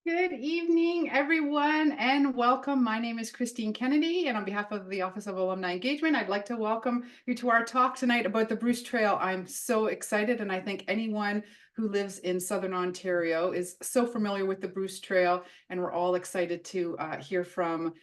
Good evening, everyone, and welcome. My name is Christine Kennedy, and on behalf of the Office of Alumni Engagement, I'd like to welcome you to our talk tonight about the Bruce Trail. I'm so excited, and I think anyone who lives in Southern Ontario is so familiar with the Bruce Trail, and we're all excited to hear from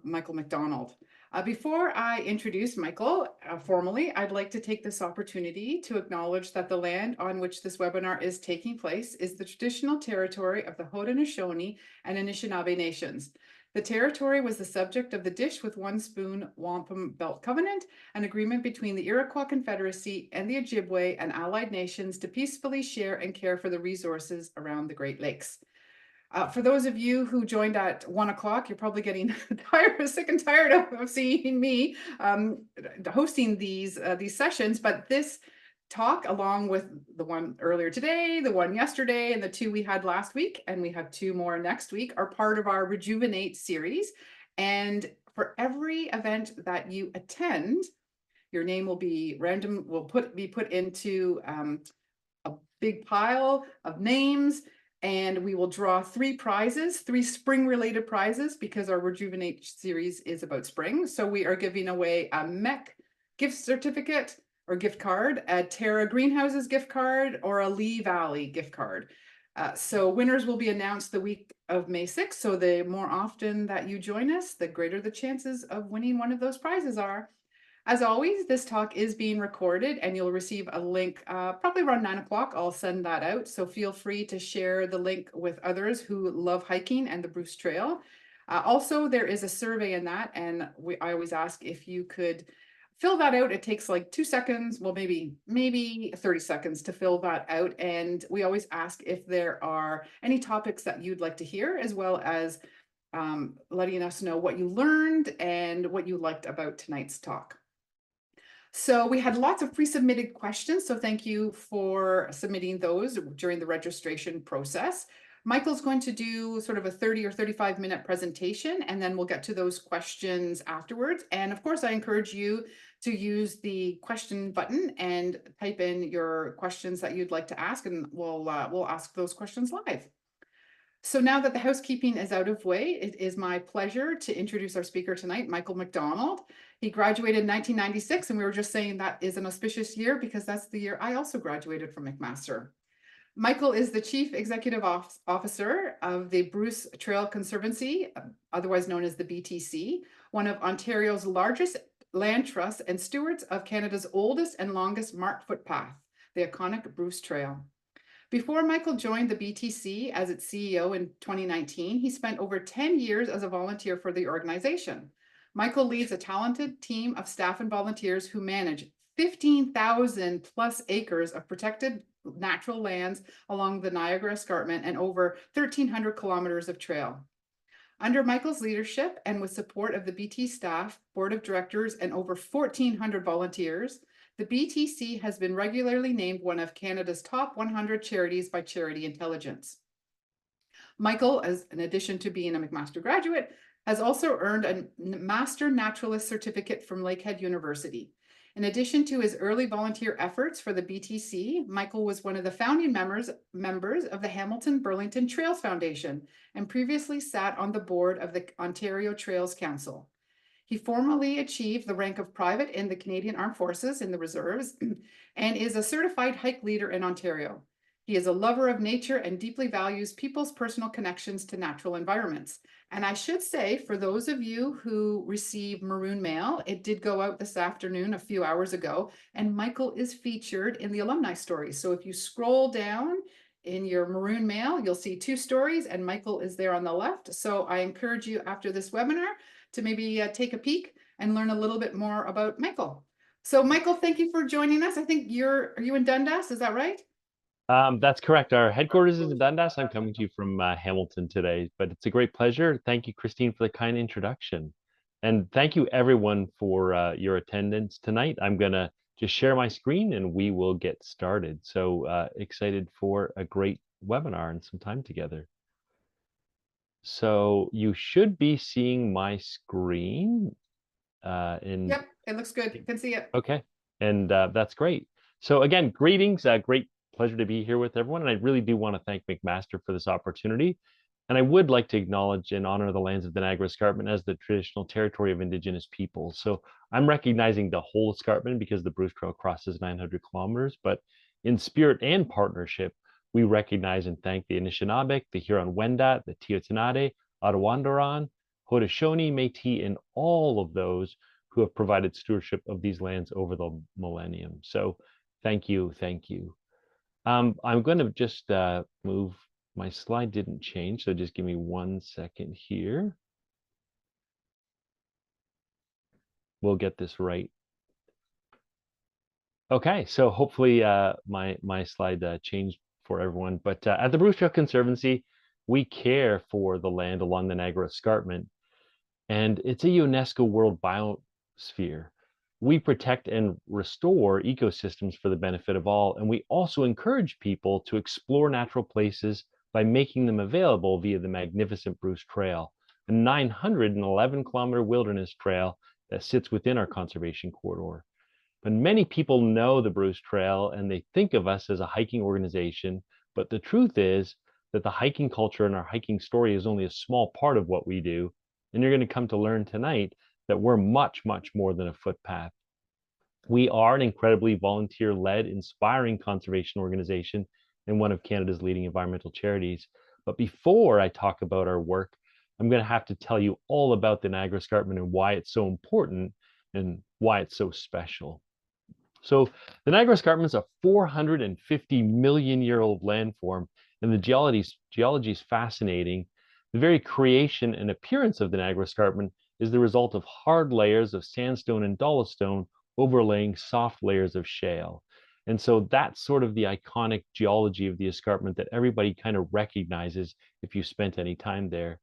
Michael McDonald. Before I introduce Michael formally, I'd like to take this opportunity to acknowledge that the land on which this webinar is taking place is the traditional territory of the Haudenosaunee and Anishinaabe nations. The territory was the subject of the Dish with One Spoon Wampum Belt Covenant, an agreement between the Iroquois Confederacy and the Ojibwe and allied nations to peacefully share and care for the resources around the Great Lakes. For those of you who joined at 1 o'clock, you're probably getting sick and tired of seeing me hosting these sessions. But this talk, along with the one earlier today, the one yesterday, and the two we had last week, and we have two more next week, are part of our Rejuvenate series. And for every event that you attend, your name will be be put into a big pile of names, and we will draw three prizes, three spring-related prizes, because our Rejuvenate series is about spring. So we are giving away a MEC gift certificate or gift card, a Terra Greenhouses gift card, or a Lee Valley gift card. So winners will be announced the week of May 6th. So the more often that you join us, the greater the chances of winning one of those prizes are. As always, this talk is being recorded and you'll receive a link probably around 9 o'clock. I'll send that out. So feel free to share the link with others who love hiking and the Bruce Trail. Also, there is a survey in that, and I always ask if you could fill that out. It takes like 2 seconds, well, maybe 30 seconds to fill that out. And we always ask if there are any topics that you'd like to hear, as well as letting us know what you learned and what you liked about tonight's talk. So we had lots of pre-submitted questions, so thank you for submitting those during the registration process. Michael's going to do sort of a 30 or 35-minute presentation, and then we'll get to those questions afterwards. And of course, I encourage you to use the question button and type in your questions that you'd like to ask, and we'll ask those questions live. So now that the housekeeping is out of way, it is my pleasure to introduce our speaker tonight, Michael McDonald. He graduated in 1996, and we were just saying that is an auspicious year because that's the year I also graduated from McMaster. Michael is the Chief Executive Officer of the Bruce Trail Conservancy, otherwise known as the BTC, one of Ontario's largest land trusts and stewards of Canada's oldest and longest marked footpath, the iconic Bruce Trail. Before Michael joined the BTC as its CEO in 2019, he spent over 10 years as a volunteer for the organization. Michael leads a talented team of staff and volunteers who manage 15,000 plus acres of protected natural lands along the Niagara Escarpment and over 1,300 kilometers of trail. Under Michael's leadership and with support of the BT staff, board of directors, and over 1,400 volunteers, the BTC has been regularly named one of Canada's top 100 charities by Charity Intelligence. Michael, in addition to being a McMaster graduate, has also earned a Master Naturalist certificate from Lakehead University. In addition to his early volunteer efforts for the BTC, Michael was one of the founding members of the Hamilton Burlington Trails Foundation and previously sat on the board of the Ontario Trails Council. He formally achieved the rank of private in the Canadian Armed Forces in the reserves and is a certified hike leader in Ontario. He is a lover of nature and deeply values people's personal connections to natural environments. And I should say, for those of you who receive Maroon Mail, it did go out this afternoon a few hours ago, and Michael is featured in the alumni stories. So if you scroll down in your Maroon Mail, you'll see two stories, and Michael is there on the left. So I encourage you after this webinar to maybe take a peek and learn a little bit more about Michael. So Michael, thank you for joining us. I think are you in Dundas, is that right? That's correct. Our headquarters is in Dundas. I'm coming to you from Hamilton today, but it's a great pleasure. Thank you, Christine, for the kind introduction. And thank you, everyone, for your attendance tonight. I'm going to just share my screen and we will get started. So excited for a great webinar and some time together. So you should be seeing my screen. Yep, it looks good. You can see it. Okay, and that's great. So again, greetings. Great pleasure to be here with everyone. And I really do want to thank McMaster for this opportunity. And I would like to acknowledge and honor the lands of the Niagara Escarpment as the traditional territory of Indigenous peoples. So I'm recognizing the whole escarpment because the Bruce Trail crosses 900 kilometers, but in spirit and partnership, we recognize and thank the Anishinaabe, the Huron-Wendat, the Teotihuacan, Arawandran, Haudenosaunee, Métis, and all of those who have provided stewardship of these lands over the millennium. So thank you, thank you. I'm going to just move. My slide didn't change, so just give me 1 second here. We'll get this right. Okay, so hopefully my slide changed for everyone. But at the Bruce Trail Conservancy, we care for the land along the Niagara Escarpment, and it's a UNESCO World Biosphere. We protect and restore ecosystems for the benefit of all, and we also encourage people to explore natural places by making them available via the magnificent Bruce Trail, a 911-kilometer wilderness trail that sits within our conservation corridor. But many people know the Bruce Trail and they think of us as a hiking organization, but the truth is that the hiking culture and our hiking story is only a small part of what we do. And you're going to come to learn tonight that we're much, much more than a footpath. We are an incredibly volunteer-led, inspiring conservation organization and one of Canada's leading environmental charities. But before I talk about our work, I'm going to have to tell you all about the Niagara Escarpment and why it's so important and why it's so special. So the Niagara Escarpment is a 450 million year old landform, and the geology is fascinating. The very creation and appearance of the Niagara Escarpment is the result of hard layers of sandstone and dolostone overlaying soft layers of shale. And so that's sort of the iconic geology of the escarpment that everybody kind of recognizes if you spent any time there.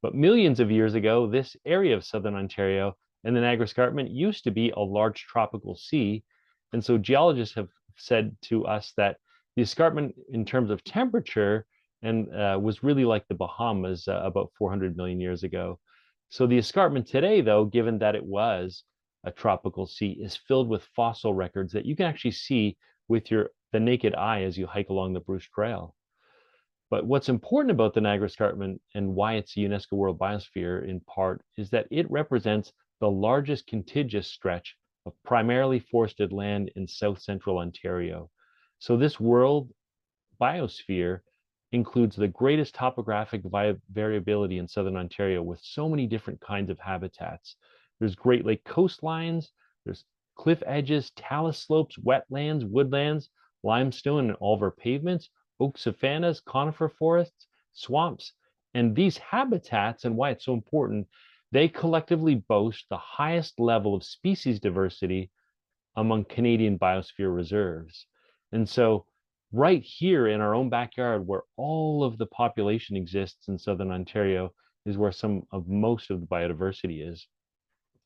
But millions of years ago, this area of southern Ontario and the Niagara Escarpment used to be a large tropical sea. And so geologists have said to us that the escarpment, in terms of temperature, and was really like the Bahamas about 400 million years ago. So the escarpment today, though, given that it was a tropical sea, is filled with fossil records that you can actually see with the naked eye as you hike along the Bruce Trail. But what's important about the Niagara Escarpment and why it's a UNESCO World Biosphere in part is that it represents the largest contiguous stretch of primarily forested land in south central Ontario. So this world biosphere includes the greatest topographic variability in southern Ontario with so many different kinds of habitats. There's Great Lake coastlines, there's cliff edges, talus slopes, wetlands, woodlands, limestone and alver pavements, oak savannas, conifer forests, swamps. And these habitats, and why it's so important, they collectively boast the highest level of species diversity among Canadian biosphere reserves. And so right here in our own backyard, where all of the population exists in southern Ontario, is where most of the biodiversity is.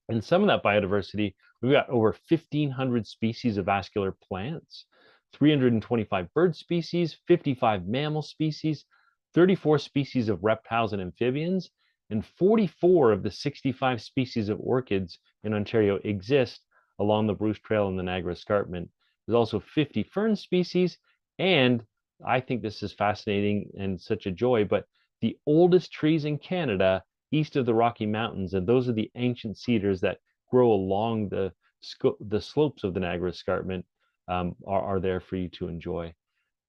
And some of that biodiversity, we've got over 1,500 species of vascular plants, 325 bird species, 55 mammal species, 34 species of reptiles and amphibians, and 44 of the 65 species of orchids in Ontario exist along the Bruce Trail and the Niagara Escarpment. There's also 50 fern species, and I think this is fascinating and such a joy, but the oldest trees in Canada east of the Rocky Mountains, and those are the ancient cedars that grow along the slopes of the Niagara Escarpment, are there for you to enjoy.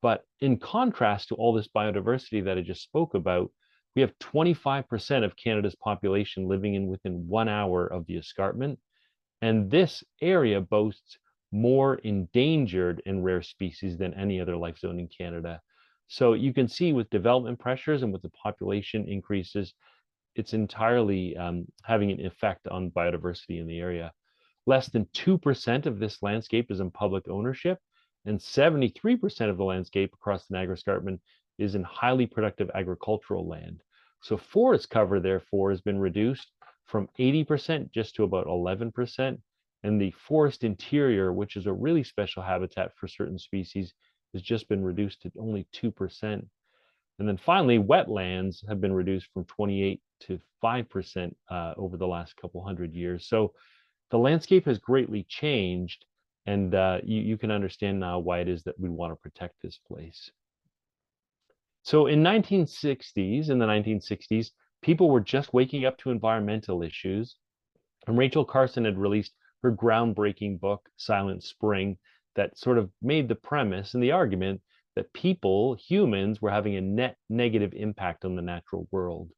But in contrast to all this biodiversity that I just spoke about, we have 25% of Canada's population living in within 1 hour of the escarpment. And this area boasts more endangered and rare species than any other life zone in Canada. So you can see with development pressures and with the population increases, it's entirely having an effect on biodiversity in the area. Less than 2% of this landscape is in public ownership, and 73% of the landscape across the Niagara Escarpment is in highly productive agricultural land. So forest cover, therefore, has been reduced from 80% just to about 11%, and the forest interior, which is a really special habitat for certain species, has just been reduced to only 2%. And then finally, wetlands have been reduced from 28 to 5% over the last couple hundred years. So the landscape has greatly changed, and you can understand now why it is that we want to protect this place. So in the 1960s, people were just waking up to environmental issues, and Rachel Carson had released her groundbreaking book, Silent Spring, that sort of made the premise and the argument that people, humans, were having a net negative impact on the natural world.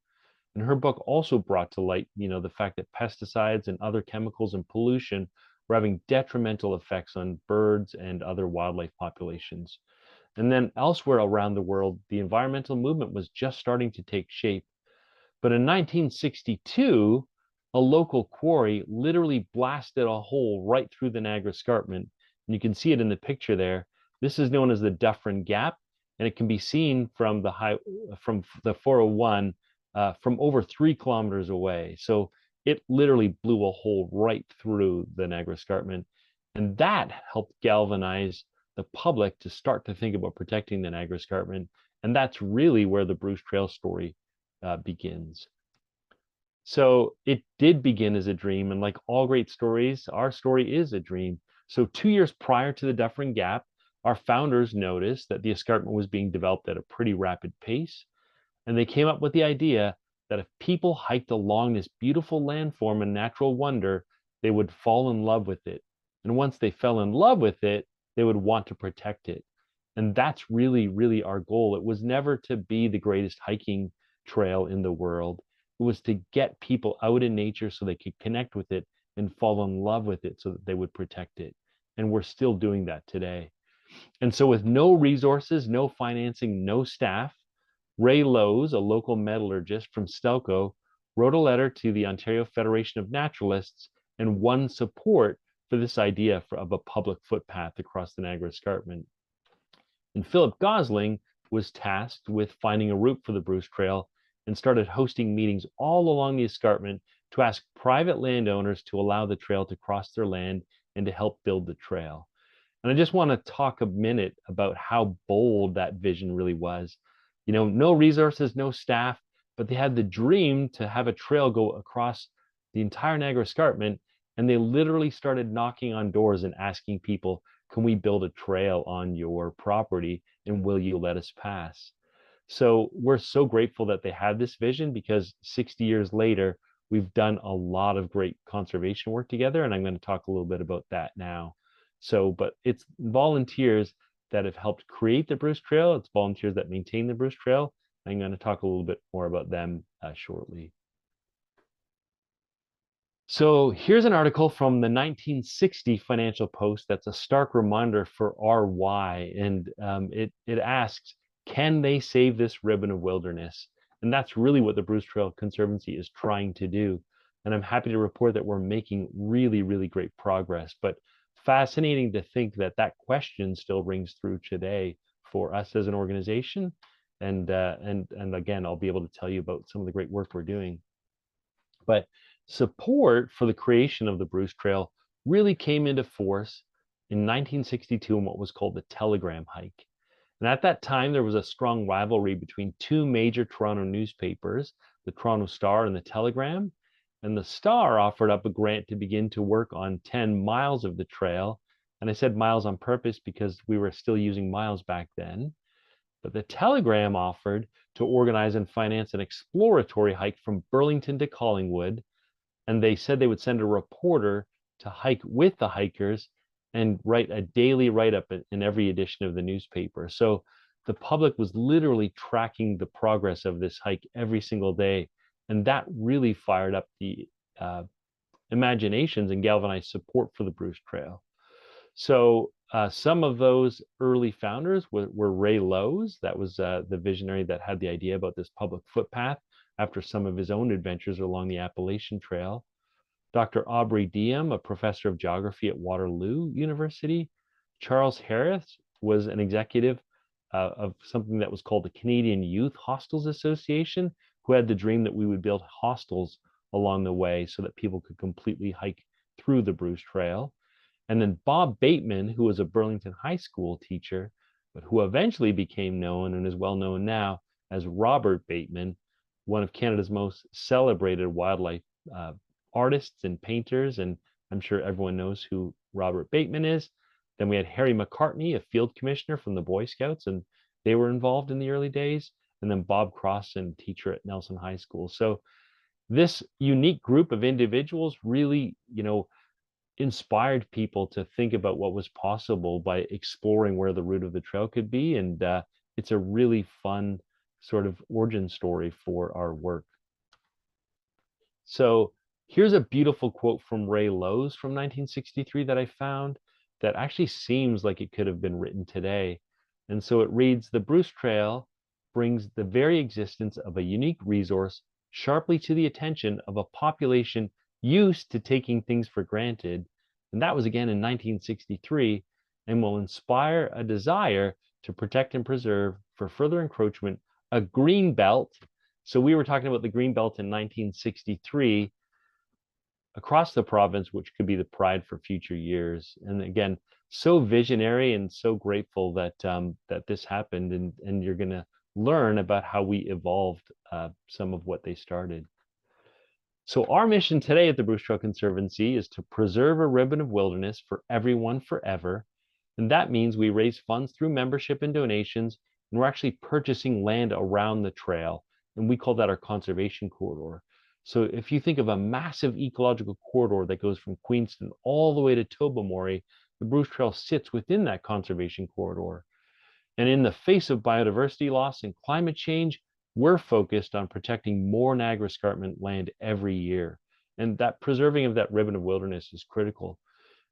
And her book also brought to light, the fact that pesticides and other chemicals and pollution were having detrimental effects on birds and other wildlife populations. And then elsewhere around the world, the environmental movement was just starting to take shape. But in 1962, a local quarry literally blasted a hole right through the Niagara Escarpment. And you can see it in the picture there. This is known as the Dufferin Gap, and it can be seen from the 401 from over 3 kilometers away. So it literally blew a hole right through the Niagara Escarpment. And that helped galvanize the public to start to think about protecting the Niagara Escarpment. And that's really where the Bruce Trail story begins. So it did begin as a dream. And like all great stories, our story is a dream. So 2 years prior to the Dufferin Gap, our founders noticed that the escarpment was being developed at a pretty rapid pace. And they came up with the idea that if people hiked along this beautiful landform and natural wonder, they would fall in love with it. And once they fell in love with it, they would want to protect it. And that's really, really our goal. It was never to be the greatest hiking trail in the world. It was to get people out in nature so they could connect with it and fall in love with it so that they would protect it. And we're still doing that today. And so with no resources, no financing, no staff, Ray Lowes, a local metallurgist from Stelco, wrote a letter to the Ontario Federation of Naturalists and won support for this idea of a public footpath across the Niagara Escarpment. And Philip Gosling was tasked with finding a route for the Bruce Trail and started hosting meetings all along the escarpment to ask private landowners to allow the trail to cross their land and to help build the trail. And I just want to talk a minute about how bold that vision really was. No resources, no staff, but they had the dream to have a trail go across the entire Niagara Escarpment. And they literally started knocking on doors and asking people, can we build a trail on your property and will you let us pass? So we're so grateful that they had this vision, because 60 years later, we've done a lot of great conservation work together. And I'm going to talk a little bit about that now. So, but it's volunteers that have helped create the Bruce Trail. It's volunteers that maintain the Bruce Trail. I'm going to talk a little bit more about them shortly. So here's an article from the 1960 Financial Post that's a stark reminder for our why. And it asks, can they save this ribbon of wilderness? And that's really what the Bruce Trail Conservancy is trying to do. And I'm happy to report that we're making really, really great progress. But fascinating to think that that question still rings through today for us as an organization. And again, I'll be able to tell you about some of the great work we're doing. But support for the creation of the Bruce Trail really came into force in 1962 in what was called the Telegram Hike. And at that time, there was a strong rivalry between two major Toronto newspapers, the Toronto Star and the Telegram. And the Star offered up a grant to begin to work on 10 miles of the trail. And I said miles on purpose because we were still using miles back then. But the Telegram offered to organize and finance an exploratory hike from Burlington to Collingwood. And they said they would send a reporter to hike with the hikers and write a daily write-up in every edition of the newspaper. So the public was literally tracking the progress of this hike every single day. And that really fired up the imaginations and galvanized support for the Bruce Trail. So some of those early founders were Ray Lowes. That was the visionary that had the idea about this public footpath after some of his own adventures along the Appalachian Trail. Dr. Aubrey Diem, a professor of geography at Waterloo University. Charles Harris was an executive of something that was called the Canadian Youth Hostels Association, who had the dream that we would build hostels along the way so that people could completely hike through the Bruce Trail. And then Bob Bateman, who was a Burlington High School teacher, but who eventually became known and is well known now as Robert Bateman, one of Canada's most celebrated wildlife artists and painters. And I'm sure everyone knows who Robert Bateman is. Then we had Harry McCartney, a field commissioner from the Boy Scouts. And they were involved in the early days, and then Bob Crossan, teacher at Nelson High School. So this unique group of individuals really, inspired people to think about what was possible by exploring where the route of the trail could be. And it's a really fun sort of origin story for our work. So here's a beautiful quote from Ray Lowes from 1963 that I found that actually seems like it could have been written today. And so it reads, "The Bruce Trail brings the very existence of a unique resource sharply to the attention of a population used to taking things for granted." And that was again in 1963, and will inspire a desire to protect and preserve for further encroachment a green belt. So we were talking about the green belt in 1963 across the province, which could be the pride for future years. And again, so visionary and so grateful that that this happened, and you're going to learn about how we evolved some of what they started. So our mission today at the Bruce Trail Conservancy is to preserve a ribbon of wilderness for everyone forever. And that means we raise funds through membership and donations, and we're actually purchasing land around the trail. And we call that our conservation corridor. So if you think of a massive ecological corridor that goes from Queenston all the way to Tobermory, the Bruce Trail sits within that conservation corridor. And in the face of biodiversity loss and climate change, we're focused on protecting more Niagara Escarpment land every year. And that preserving of that ribbon of wilderness is critical.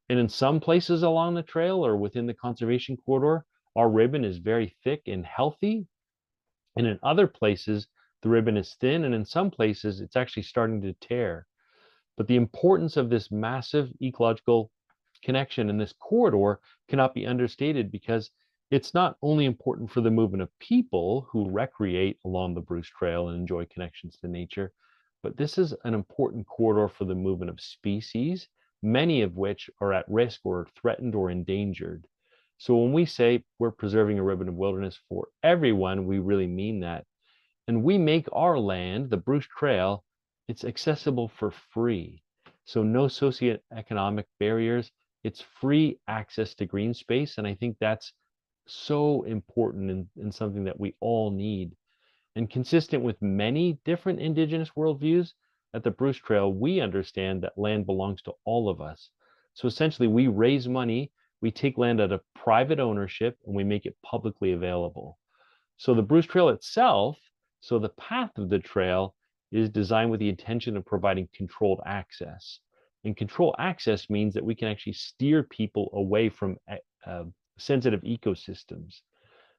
And in some places along the trail or within the conservation corridor, our ribbon is very thick and healthy. And in other places, the ribbon is thin. And in some places, it's actually starting to tear. But the importance of this massive ecological connection in this corridor cannot be understated, because it's not only important for the movement of people who recreate along the Bruce Trail and enjoy connections to nature, but this is an important corridor for the movement of species, many of which are at risk or threatened or endangered. So when we say we're preserving a ribbon of wilderness for everyone, we really mean that. And we make our land, the Bruce Trail, it's accessible for free. So no socioeconomic barriers. It's free access to green space. And I think that's so important and something that we all need. And consistent with many different Indigenous worldviews, at the Bruce Trail, we understand that land belongs to all of us. So essentially, we raise money, we take land out of private ownership, and we make it publicly available. So the Bruce Trail itself, so the path of the trail, is designed with the intention of providing controlled access. And controlled access means that we can actually steer people away from sensitive ecosystems.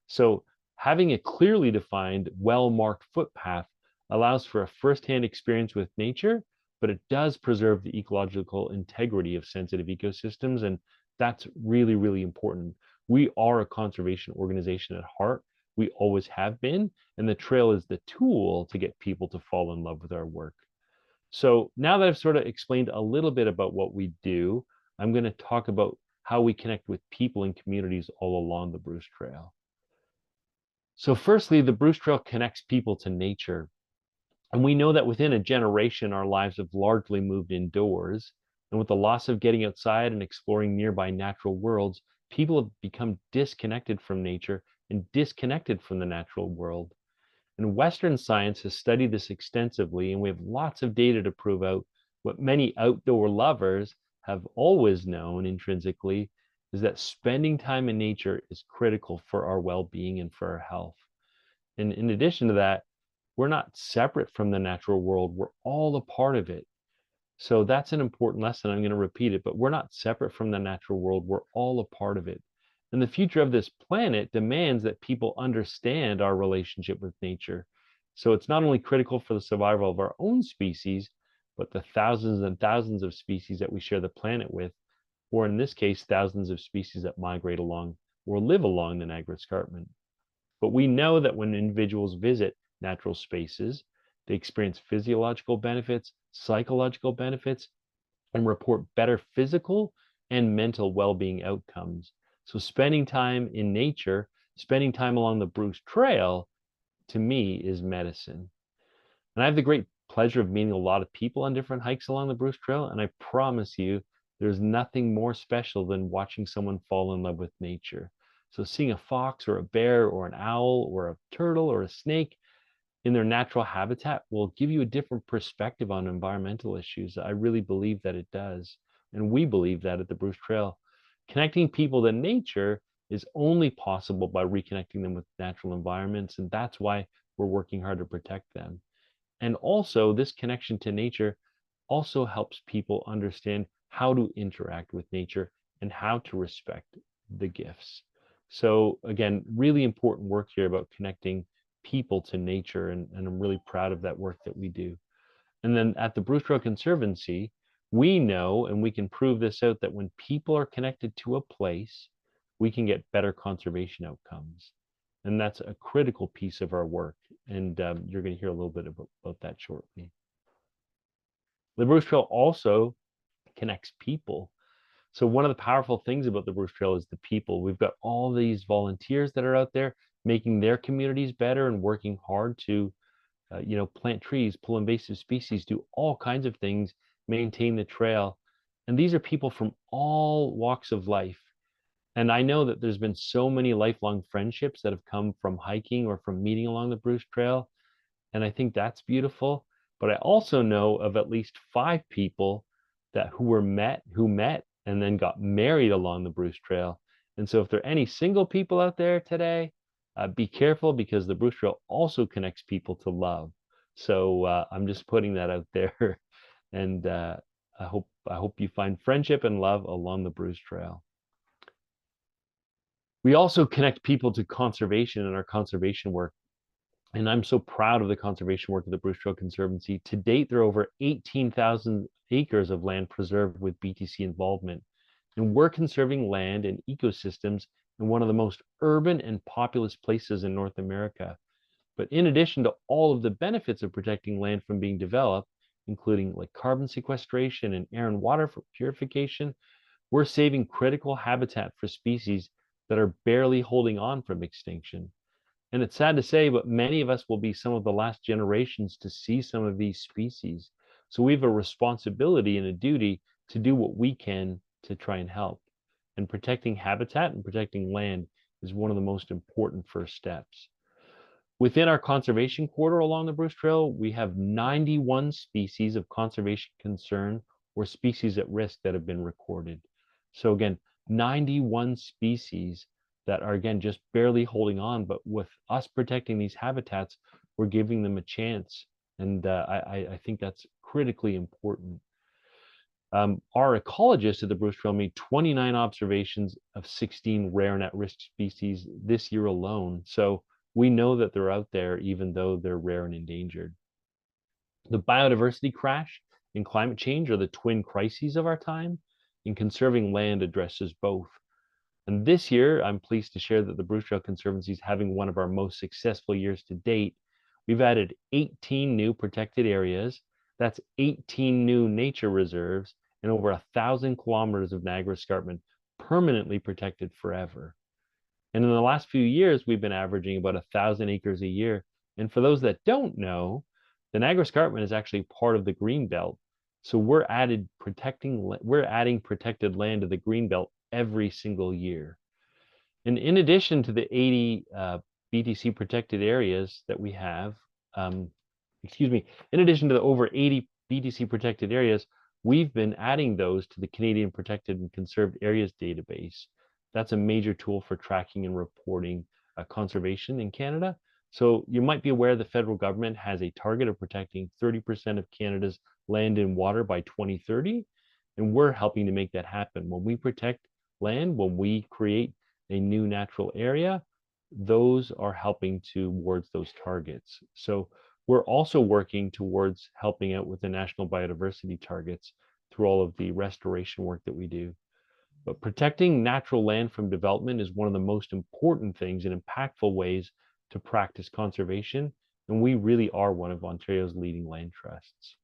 So having a clearly defined, well-marked footpath allows for a firsthand experience with nature, but it does preserve the ecological integrity of sensitive ecosystems. And that's really, really important. We are a conservation organization at heart. We always have been, and the trail is the tool to get people to fall in love with our work. So now that I've sort of explained a little bit about what we do, I'm going to talk about how we connect with people and communities all along the Bruce Trail. So firstly, the Bruce Trail connects people to nature. And we know that within a generation, our lives have largely moved indoors. And with the loss of getting outside and exploring nearby natural worlds, people have become disconnected from nature and disconnected from the natural world. And Western science has studied this extensively, and we have lots of data to prove out what many outdoor lovers have always known intrinsically, is that spending time in nature is critical for our well-being and for our health. And in addition to that, we're not separate from the natural world. We're all a part of it. So that's an important lesson. I'm going to repeat it, but we're not separate from the natural world. We're all a part of it. And the future of this planet demands that people understand our relationship with nature. So it's not only critical for the survival of our own species, but the thousands and thousands of species that we share the planet with, or in this case, thousands of species that migrate along or live along the Niagara Escarpment. But we know that when individuals visit natural spaces, they experience physiological benefits, psychological benefits, and report better physical and mental well-being outcomes. So spending time in nature, spending time along the Bruce Trail, to me, is medicine. And I have the great pleasure of meeting a lot of people on different hikes along the Bruce Trail, and I promise you, there's nothing more special than watching someone fall in love with nature. So seeing a fox or a bear or an owl or a turtle or a snake in their natural habitat will give you a different perspective on environmental issues. I really believe that it does. And we believe that at the Bruce Trail. Connecting people to nature is only possible by reconnecting them with natural environments. And that's why we're working hard to protect them. And also, this connection to nature also helps people understand how to interact with nature and how to respect the gifts. So again, really important work here about connecting people to nature, and I'm really proud of that work that we do. And then at the Bruce Trail Conservancy, we know, and we can prove this out, that when people are connected to a place, we can get better conservation outcomes. And that's a critical piece of our work. And you're going to hear a little bit about that shortly. The Bruce Trail also connects people. So one of the powerful things about the Bruce Trail is the people. We've got all these volunteers that are out there making their communities better and working hard to, plant trees, pull invasive species, do all kinds of things, maintain the trail. And these are people from all walks of life. And I know that there's been so many lifelong friendships that have come from hiking or from meeting along the Bruce Trail. And I think that's beautiful. But I also know of at least 5 people who met and then got married along the Bruce Trail. And so if there are any single people out there today, be careful, because the Bruce Trail also connects people to love. So I'm just putting that out there. And I hope you find friendship and love along the Bruce Trail. We also connect people to conservation in our conservation work. And I'm so proud of the conservation work of the Bruce Trail Conservancy. To date, there are over 18,000 acres of land preserved with BTC involvement. And we're conserving land and ecosystems in one of the most urban and populous places in North America. But in addition to all of the benefits of protecting land from being developed, including like carbon sequestration and air and water purification, we're saving critical habitat for species that are barely holding on from extinction. And it's sad to say, but many of us will be some of the last generations to see some of these species. So we have a responsibility and a duty to do what we can to try and help. And protecting habitat and protecting land is one of the most important first steps. Within our conservation corridor along the Bruce Trail, we have 91 species of conservation concern or species at risk that have been recorded. So again, 91 species that are, again, just barely holding on, but with us protecting these habitats, we're giving them a chance. And I think that's critically important. Our ecologists at the Bruce Trail made 29 observations of 16 rare and at-risk species this year alone. So we know that they're out there, even though they're rare and endangered. The biodiversity crash and climate change are the twin crises of our time, and conserving land addresses both. And this year, I'm pleased to share that the Bruce Trail Conservancy is having one of our most successful years to date. We've added 18 new protected areas. That's 18 new nature reserves and over 1,000 kilometers of Niagara Escarpment permanently protected forever. And in the last few years, we've been averaging about 1,000 acres a year. And for those that don't know, the Niagara Escarpment is actually part of the green belt. So we're adding protected land to the green belt every single year. And in addition to the 80 BTC protected areas that we have, in addition to the over 80 BTC protected areas, we've been adding those to the Canadian Protected and Conserved Areas database. That's a major tool for tracking and reporting conservation in Canada. So you might be aware the federal government has a target of protecting 30% of Canada's land and water by 2030, and we're helping to make that happen. When we protect land, when we create a new natural area, those are helping towards those targets. So we're also working towards helping out with the national biodiversity targets through all of the restoration work that we do. But protecting natural land from development is one of the most important things and impactful ways to practice conservation. And we really are one of Ontario's leading land trusts.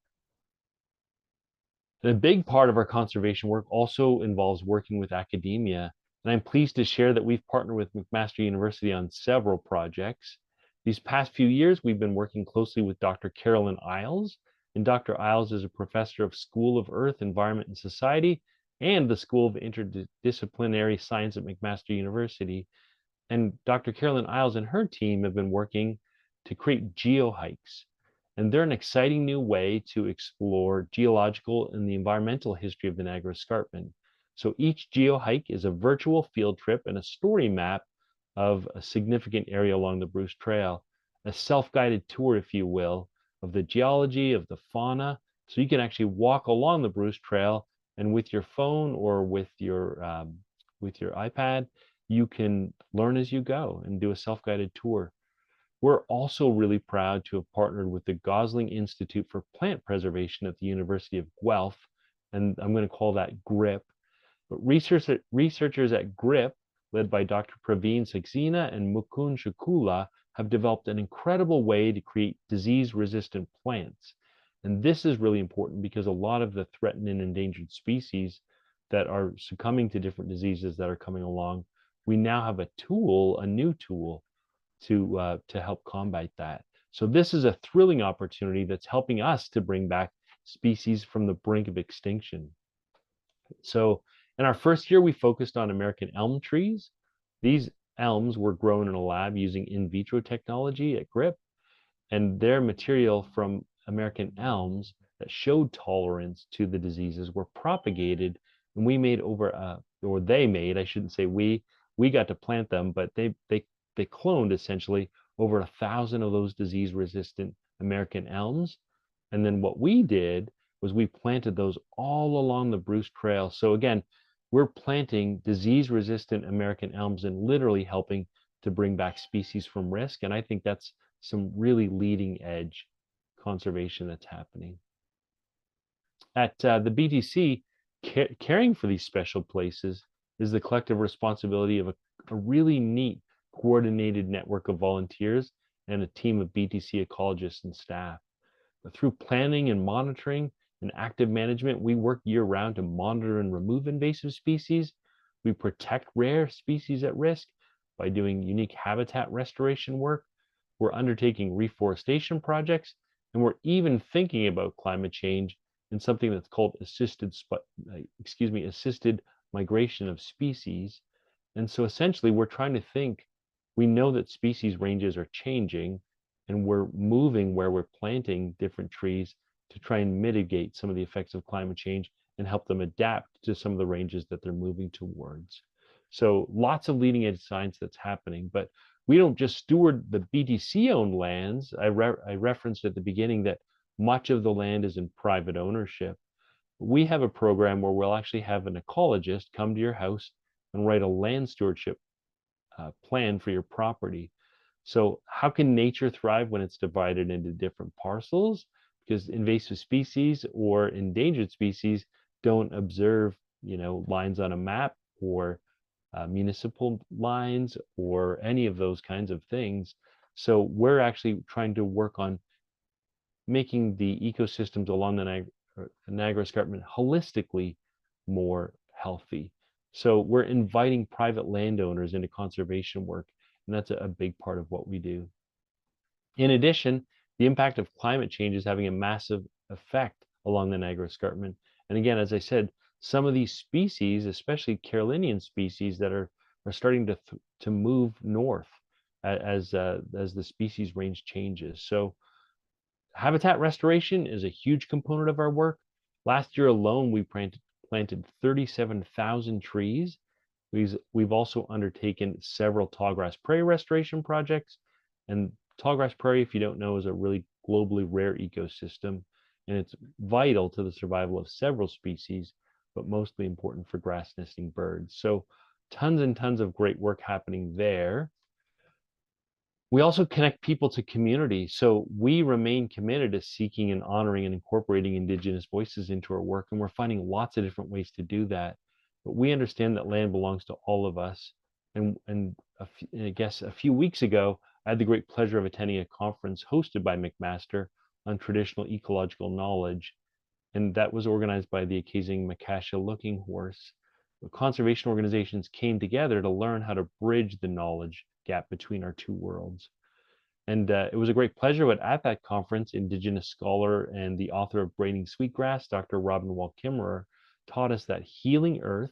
And a big part of our conservation work also involves working with academia. And I'm pleased to share that we've partnered with McMaster University on several projects. These past few years, we've been working closely with Dr. Carolyn Isles. And Dr. Isles is a professor of School of Earth, Environment, and Society and the School of Interdisciplinary Science at McMaster University. And Dr. Carolyn Isles and her team have been working to create geohikes. And they're an exciting new way to explore geological and the environmental history of the Niagara Escarpment. So each geohike is a virtual field trip and a story map of a significant area along the Bruce Trail, a self-guided tour, if you will, of the geology, of the fauna. So you can actually walk along the Bruce Trail, and with your phone or with your iPad, you can learn as you go and do a self-guided tour. We're also really proud to have partnered with the Gosling Institute for Plant Preservation at the University of Guelph, and I'm going to call that GRIP. But researchers at GRIP, led by Dr. Praveen Saxena and Mukund Shukula, have developed an incredible way to create disease-resistant plants. And this is really important because a lot of the threatened and endangered species that are succumbing to different diseases that are coming along, we now have a tool, a new tool, to help combat that. So this is a thrilling opportunity that's helping us to bring back species from the brink of extinction. So in our first year, we focused on American elm trees. These elms were grown in a lab using in vitro technology at GRIP, and their material from American elms that showed tolerance to the diseases were propagated, and we made or they made, I shouldn't say we got to plant them, but they cloned essentially over 1,000 of those disease-resistant American elms. And then what we did was we planted those all along the Bruce Trail. So again, we're planting disease-resistant American elms and literally helping to bring back species from risk. And I think that's some really leading edge conservation that's happening. At the BTC, caring for these special places is the collective responsibility of a really neat coordinated network of volunteers and a team of BTC ecologists and staff. But through planning and monitoring and active management, we work year-round to monitor and remove invasive species. We protect rare species at risk by doing unique habitat restoration work. We're undertaking reforestation projects, and we're even thinking about climate change in something that's called assisted migration of species. And so essentially, we're trying to think, we know that species ranges are changing, and we're moving where we're planting different trees to try and mitigate some of the effects of climate change and help them adapt to some of the ranges that they're moving towards. So lots of leading edge science that's happening, but we don't just steward the BTC owned lands. I referenced at the beginning that much of the land is in private ownership. We have a program where we'll actually have an ecologist come to your house and write a land stewardship plan for your property. So how can nature thrive when it's divided into different parcels? Because invasive species or endangered species don't observe, lines on a map or municipal lines or any of those kinds of things. So we're actually trying to work on making the ecosystems along the Niagara Escarpment holistically more healthy. So we're inviting private landowners into conservation work, and that's a big part of what we do. In addition, the impact of climate change is having a massive effect along the Niagara Escarpment. And again, as I said, some of these species, especially Carolinian species that are starting to move north as the species range changes. So habitat restoration is a huge component of our work. Last year alone, we planted 37,000 trees. We've also undertaken several tallgrass prairie restoration projects. And tallgrass prairie, if you don't know, is a really globally rare ecosystem, and it's vital to the survival of several species, but mostly important for grass nesting birds. So tons and tons of great work happening there. We also connect people to community. So we remain committed to seeking and honoring and incorporating Indigenous voices into our work. And we're finding lots of different ways to do that. But we understand that land belongs to all of us. And I guess a few weeks ago, I had the great pleasure of attending a conference hosted by McMaster on traditional ecological knowledge. And that was organized by the Akazing Makasha Looking Horse. The conservation organizations came together to learn how to bridge the knowledge gap between our two worlds. And it was a great pleasure at that conference, Indigenous scholar and the author of Braiding Sweetgrass, Dr. Robin Wall Kimmerer, taught us that healing Earth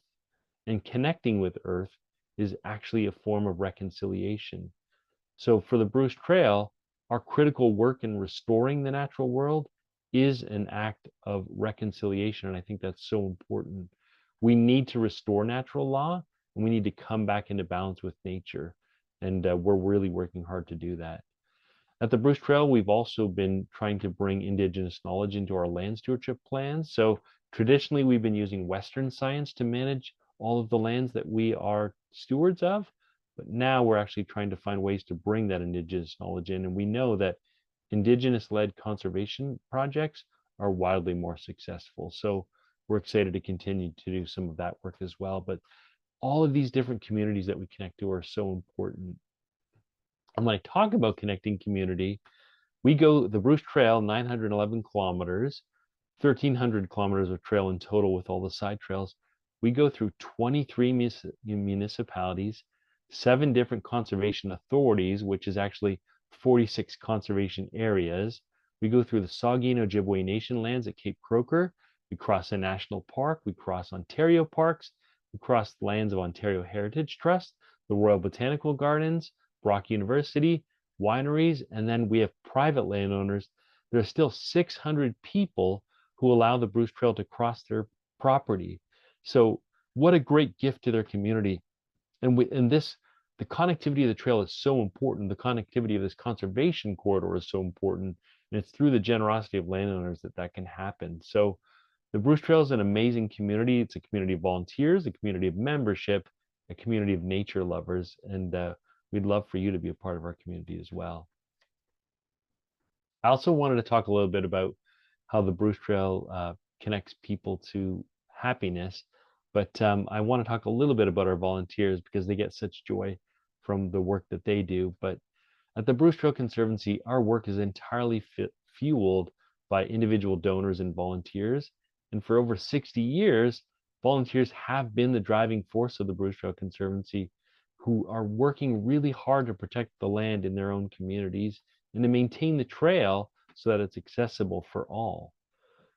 and connecting with Earth is actually a form of reconciliation. So for the Bruce Trail, our critical work in restoring the natural world is an act of reconciliation. And I think that's so important. We need to restore natural law, and we need to come back into balance with nature. And we're really working hard to do that. At the Bruce Trail, we've also been trying to bring Indigenous knowledge into our land stewardship plans. So traditionally, we've been using Western science to manage all of the lands that we are stewards of. But now we're actually trying to find ways to bring that Indigenous knowledge in. And we know that Indigenous-led conservation projects are wildly more successful. So we're excited to continue to do some of that work as well. But all of these different communities that we connect to are so important. And when I talk about connecting community, we go the Bruce Trail, 911 kilometers, 1,300 kilometers of trail in total with all the side trails. We go through 23 municipalities, 7 different conservation authorities, which is actually 46 conservation areas. We go through the Saugeen Ojibwe Nation lands at Cape Croker. We cross a national park. We cross Ontario parks. We cross the lands of Ontario Heritage Trust, the Royal Botanical Gardens, Brock University, wineries, and then we have private landowners. There are still 600 people who allow the Bruce Trail to cross their property. So what a great gift to their community. And the connectivity of the trail is so important. The connectivity of this conservation corridor is so important. And it's through the generosity of landowners that can happen. So the Bruce Trail is an amazing community. It's a community of volunteers, a community of membership, a community of nature lovers. And we'd love for you to be a part of our community as well. I also wanted to talk a little bit about how the Bruce Trail connects people to happiness, but I want to talk a little bit about our volunteers because they get such joy from the work that they do. But at the Bruce Trail Conservancy, our work is entirely fueled by individual donors and volunteers. And for over 60 years, volunteers have been the driving force of the Bruce Trail Conservancy, who are working really hard to protect the land in their own communities and to maintain the trail so that it's accessible for all.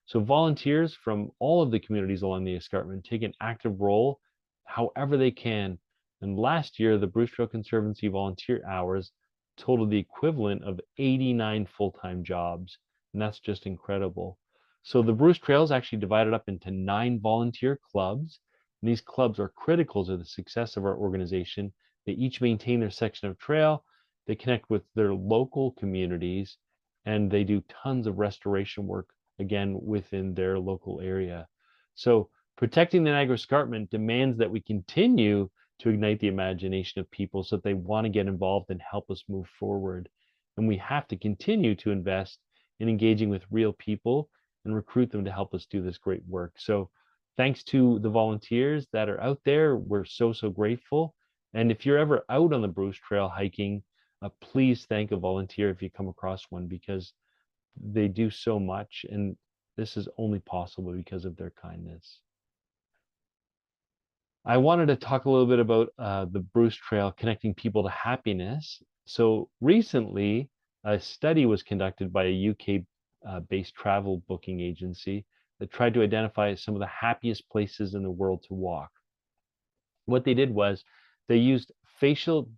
So volunteers from all of the communities along the escarpment take an active role however they can. And last year, the Bruce Trail Conservancy volunteer hours totaled the equivalent of 89 full-time jobs. And that's just incredible. So the Bruce Trail is actually divided up into 9 volunteer clubs. And these clubs are critical to the success of our organization. They each maintain their section of trail. They connect with their local communities, and they do tons of restoration work, again, within their local area. So protecting the Niagara Escarpment demands that we continue to ignite the imagination of people so that they want to get involved and help us move forward. And we have to continue to invest in engaging with real people and recruit them to help us do this great work. So thanks to the volunteers that are out there. We're so grateful. And if you're ever out on the Bruce Trail hiking, please thank a volunteer if you come across one, because they do so much, and this is only possible because of their kindness. I wanted to talk a little bit about the Bruce Trail connecting people to happiness. So recently, a study was conducted by a UK-based travel booking agency that tried to identify some of the happiest places in the world to walk. What they did was they used facial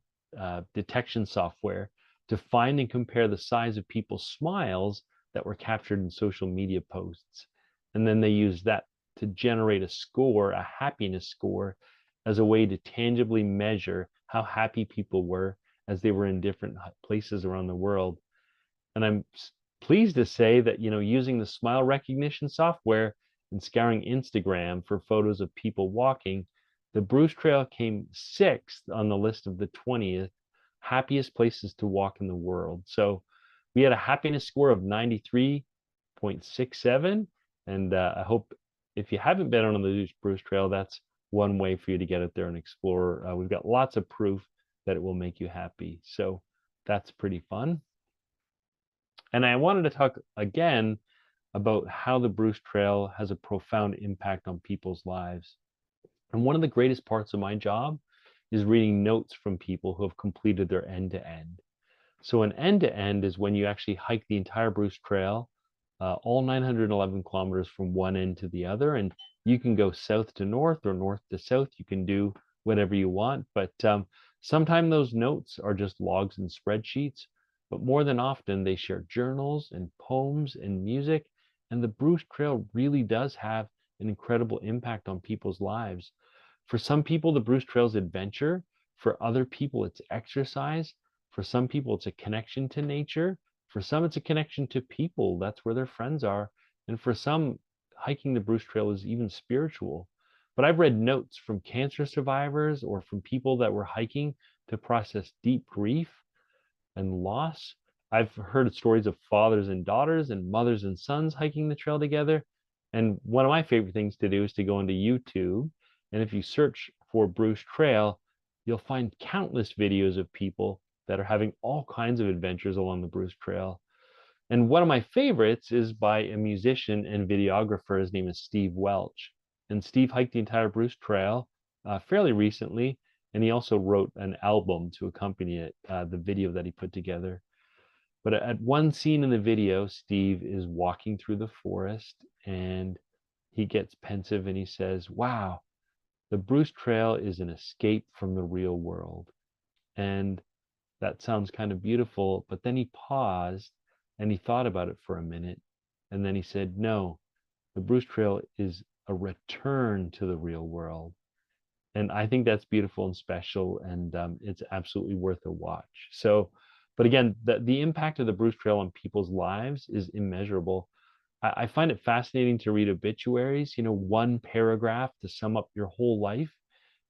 detection software to find and compare the size of people's smiles that were captured in social media posts. And then they used that to generate a score, a happiness score, as a way to tangibly measure how happy people were as they were in different places around the world. And I'm pleased to say that, using the smile recognition software and scouring Instagram for photos of people walking, the Bruce Trail came 6th on the list of the 20th happiest places to walk in the world. So we had a happiness score of 93.67. And I hope if you haven't been on the Bruce Trail, that's one way for you to get out there and explore. We've got lots of proof that it will make you happy. So that's pretty fun. And I wanted to talk again about how the Bruce Trail has a profound impact on people's lives. And one of the greatest parts of my job is reading notes from people who have completed their end-to-end. So an end-to-end is when you actually hike the entire Bruce Trail, all 911 kilometers from one end to the other, and you can go south to north or north to south. You can do whatever you want. But sometimes those notes are just logs and spreadsheets, but more than often they share journals and poems and music. And the Bruce Trail really does have an incredible impact on people's lives. For some people, the Bruce Trail is adventure. For other people, it's exercise. For some people, it's a connection to nature. For some, it's a connection to people. That's where their friends are. And for some, hiking the Bruce Trail is even spiritual. But I've read notes from cancer survivors or from people that were hiking to process deep grief and loss. I've heard stories of fathers and daughters and mothers and sons hiking the trail together. And one of my favorite things to do is to go into YouTube. And if you search for Bruce Trail, you'll find countless videos of people that are having all kinds of adventures along the Bruce Trail. And one of my favorites is by a musician and videographer. His name is Steve Welch. And Steve hiked the entire Bruce Trail fairly recently. And he also wrote an album to accompany it, the video that he put together. But at one scene in the video, Steve is walking through the forest and he gets pensive and he says, "Wow, the Bruce Trail is an escape from the real world." And that sounds kind of beautiful, but then he paused and he thought about it for a minute. And then he said, "No, the Bruce Trail is a return to the real world." And I think that's beautiful and special, and it's absolutely worth a watch. So, but again, the impact of the Bruce Trail on people's lives is immeasurable. I find it fascinating to read obituaries, one paragraph to sum up your whole life.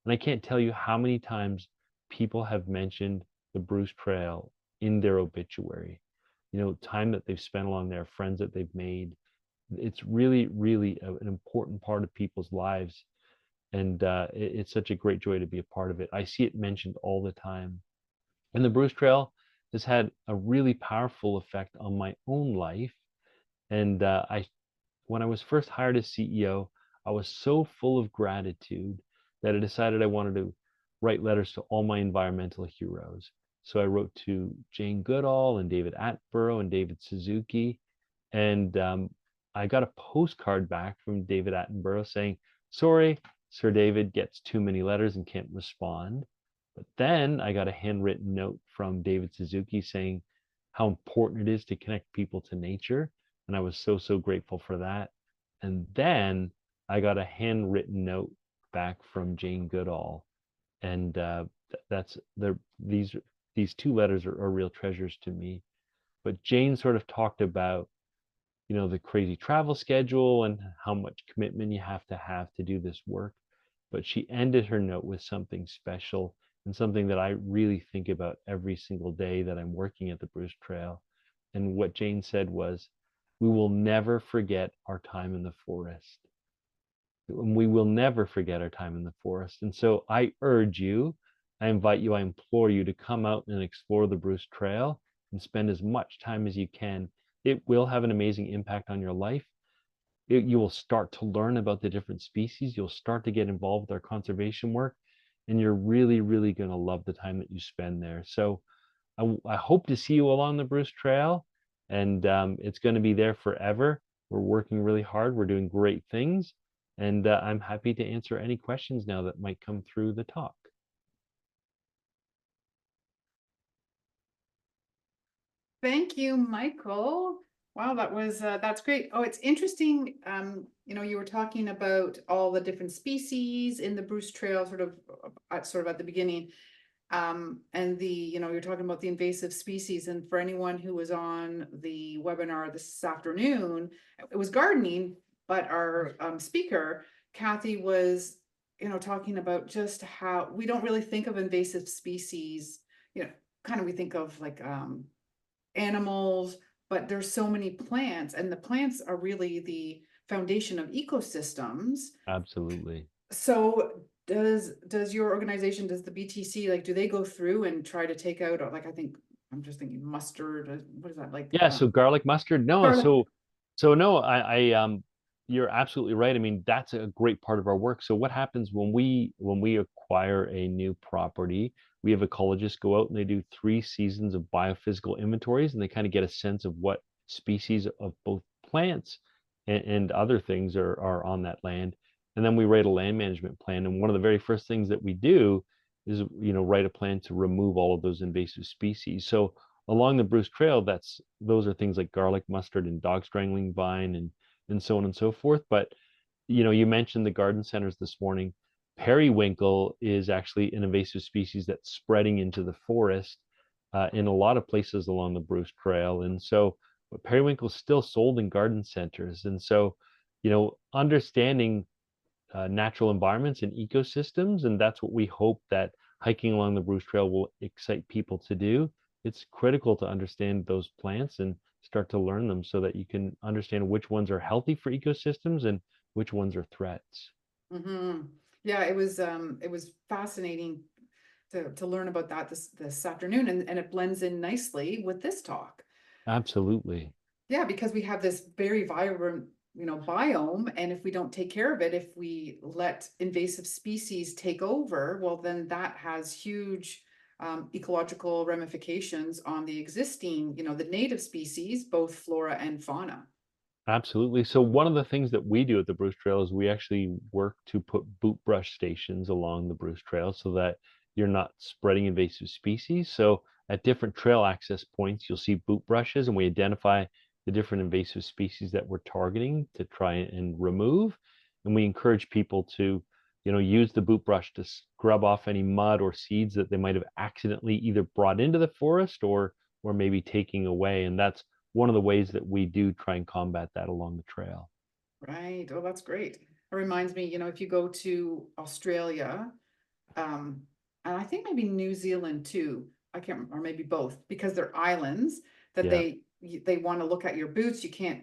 And I can't tell you how many times people have mentioned the Bruce Trail in their obituary, time that they've spent along there, friends that they've made. It's really, really an important part of people's lives. And it's such a great joy to be a part of it. I see it mentioned all the time. And the Bruce Trail has had a really powerful effect on my own life. And when I was first hired as CEO, I was so full of gratitude that I decided I wanted to write letters to all my environmental heroes. So I wrote to Jane Goodall and David Attenborough and David Suzuki. And I got a postcard back from David Attenborough saying, "Sorry, Sir David gets too many letters and can't respond." But then I got a handwritten note from David Suzuki saying how important it is to connect people to nature. And I was so, so grateful for that. And then I got a handwritten note back from Jane Goodall. And that's these two letters are real treasures to me. But Jane sort of talked about the crazy travel schedule and how much commitment you have to do this work. But she ended her note with something special and something that I really think about every single day that I'm working at the Bruce Trail. And what Jane said was, "We will never forget our time in the forest. And we will never forget our time in the forest." And so I urge you, I invite you, I implore you to come out and explore the Bruce Trail and spend as much time as you can. It will have an amazing impact on your life. You will start to learn about the different species. You'll start to get involved with our conservation work, and you're really, really going to love the time that you spend there. So I hope to see you along the Bruce Trail, and it's going to be there forever. We're working really hard. We're doing great things, and I'm happy to answer any questions now that might come through the talk. Thank you, Michael. Wow, that's great. Oh, it's interesting. You were talking about all the different species in the Bruce Trail, sort of at the beginning. And you're talking about the invasive species. And for anyone who was on the webinar this afternoon, it was gardening, but our speaker, Kathy, was, talking about just how we don't really think of invasive species, kind of we think of like animals, but there's so many plants, and the plants are really the foundation of ecosystems. Absolutely. So does your organization, does the BTC, like, do they go through and try to take out, like, I think, I'm just thinking mustard, what is that like? Yeah, so garlic mustard. No, Garlic. so no, you're absolutely right. I mean, that's a great part of our work. So what happens when we acquire a new property, we have ecologists go out and they do 3 seasons of biophysical inventories, and they kind of get a sense of what species of both plants and other things are on that land. and then we write a land management plan. And one of the very first things that we do is, write a plan to remove all of those invasive species. So along the Bruce Trail, those are things like garlic mustard and dog strangling vine and so on and so forth. But you mentioned the garden centers this morning. Periwinkle is actually an invasive species that's spreading into the forest in a lot of places along the Bruce Trail. And so, but periwinkle is still sold in garden centers. And so, understanding natural environments and ecosystems, and that's what we hope that hiking along the Bruce Trail will excite people to do. It's critical to understand those plants and start to learn them so that you can understand which ones are healthy for ecosystems and which ones are threats. Yeah, it was fascinating to learn about that this afternoon, and it blends in nicely with this talk. Absolutely. Yeah, because we have this very vibrant, biome, and if we don't take care of it, if we let invasive species take over, well, then that has huge ecological ramifications on the existing, the native species, both flora and fauna. Absolutely. So one of the things that we do at the Bruce Trail is we actually work to put boot brush stations along the Bruce Trail so that you're not spreading invasive species. So at different trail access points, you'll see boot brushes, and we identify the different invasive species that we're targeting to try and remove. And we encourage people to, use the boot brush to scrub off any mud or seeds that they might have accidentally either brought into the forest or maybe taking away. And that's one of the ways that we do try and combat that along the trail. Right. Oh, that's great. It reminds me, if you go to Australia, and I think maybe New Zealand too, I can't remember, or maybe both, because they're islands that Yeah, they want to look at your boots. You can't,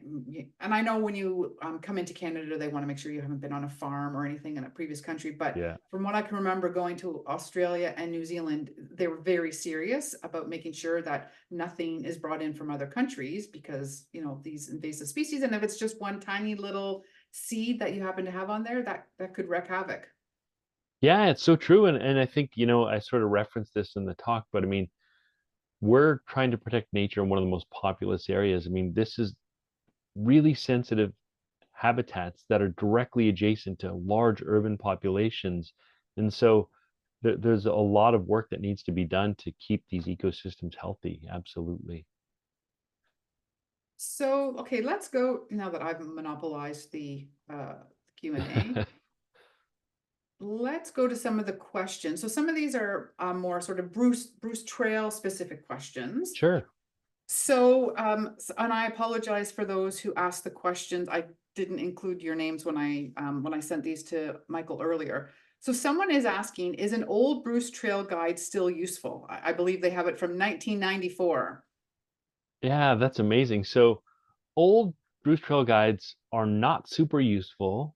and I know when you come into Canada, they want to make sure you haven't been on a farm or anything in a previous country. But yeah. from what I can remember going to Australia and New Zealand, they were very serious about making sure that nothing is brought in from other countries because, these invasive species, and if it's just one tiny little seed that you happen to have on there, that could wreak havoc. Yeah, it's so true. And I think, I sort of referenced this in the talk, but I mean, we're trying to protect nature in one of the most populous areas. I mean, this is really sensitive habitats that are directly adjacent to large urban populations. And so there's a lot of work that needs to be done to keep these ecosystems healthy. Absolutely. So, okay, let's go now that I've monopolized the Q&A. Let's go to some of the questions. So some of these are more sort of Bruce Trail specific questions. Sure. So, and I apologize for those who asked the questions. I didn't include your names when I sent these to Michael earlier. So someone is asking, is an old Bruce Trail guide still useful? I believe they have it from 1994. Yeah, that's amazing. So old Bruce Trail guides are not super useful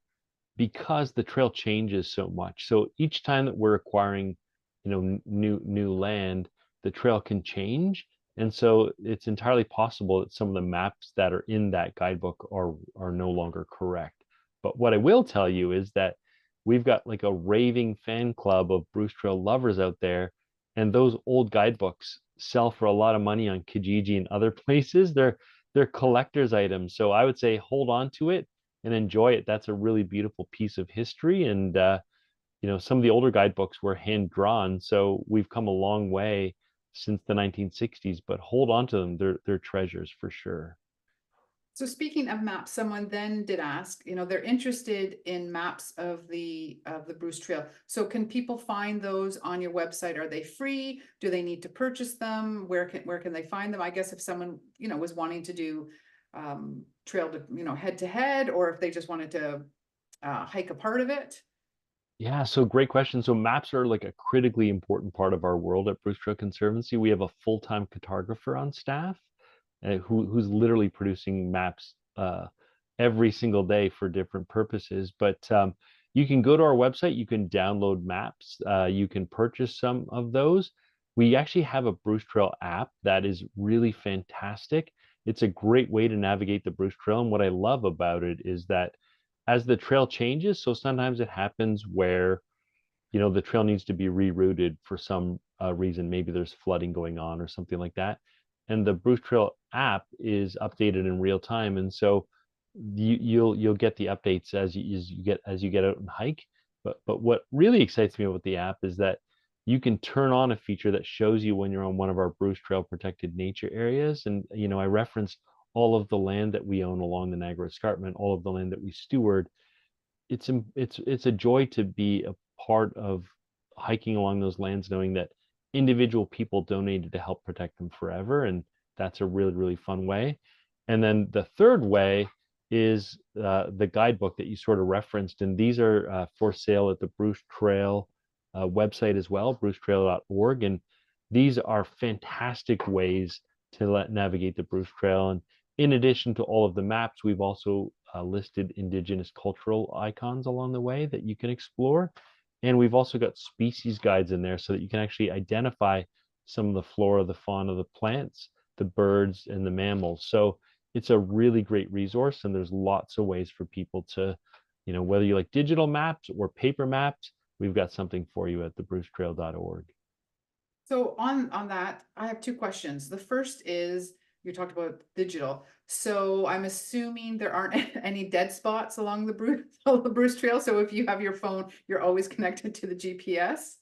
because the trail changes so much. So each time that we're acquiring, new land, the trail can change. And so it's entirely possible that some of the maps that are in that guidebook are no longer correct. But what I will tell you is that we've got like a raving fan club of Bruce Trail lovers out there, and those old guidebooks sell for a lot of money on Kijiji and other places. They're collector's items. So I would say hold on to it and enjoy it. That's a really beautiful piece of history. And some of the older guidebooks were hand drawn, so we've come a long way since the 1960s. But hold on to them; they're treasures for sure. So speaking of maps, someone then did ask, they're interested in maps of the Bruce Trail. So can people find those on your website? Are they free? Do they need to purchase them? Where can they find them? I guess if someone, was wanting to do trail to, head to head, or if they just wanted to hike a part of it. Yeah, so great question. So maps are like a critically important part of our world at Bruce Trail Conservancy. We have a full-time cartographer on staff who's literally producing maps every single day for different purposes. But you can go to our website, you can download maps, you can purchase some of those. We actually have a Bruce Trail app that is really fantastic. It's a great way to navigate the Bruce Trail. And what I love about it is that as the trail changes, so sometimes it happens where the trail needs to be rerouted for some reason. Maybe there's flooding going on or something like that. And the Bruce Trail app is updated in real time. And so you'll get the updates as you get out and hike. But what really excites me about the app is that you can turn on a feature that shows you when you're on one of our Bruce Trail protected nature areas. And I reference all of the land that we own along the Niagara Escarpment, all of the land that we steward. It's a joy to be a part of hiking along those lands, knowing that individual people donated to help protect them forever, and that's a really really fun way. And then the third way is the guidebook that you sort of referenced, and these are for sale at the Bruce Trail website as well, brucetrail.org, and these are fantastic ways to navigate the Bruce Trail. And in addition to all of the maps, we've also listed Indigenous cultural icons along the way that you can explore. And we've also got species guides in there so that you can actually identify some of the flora, the fauna, the plants, the birds, and the mammals. So it's a really great resource, and there's lots of ways for people to, whether you like digital maps or paper maps, we've got something for you at thebrucetrail.org. So on that, I have two questions. The first is, you talked about digital. So I'm assuming there aren't any dead spots along the Bruce Trail. So if you have your phone, you're always connected to the GPS.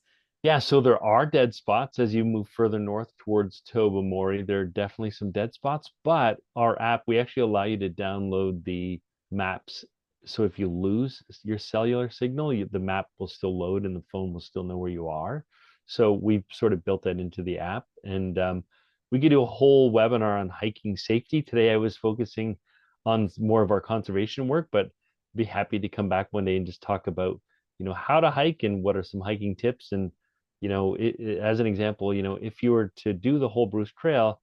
Yeah, so there are dead spots as you move further north towards Tobermory. There are definitely some dead spots, but our app, we actually allow you to download the maps. So if you lose your cellular signal, the map will still load and the phone will still know where you are. So we've sort of built that into the app, and we could do a whole webinar on hiking safety. Today I was focusing on more of our conservation work, but be happy to come back one day and just talk about, how to hike and what are some hiking tips. And as an example, if you were to do the whole Bruce Trail,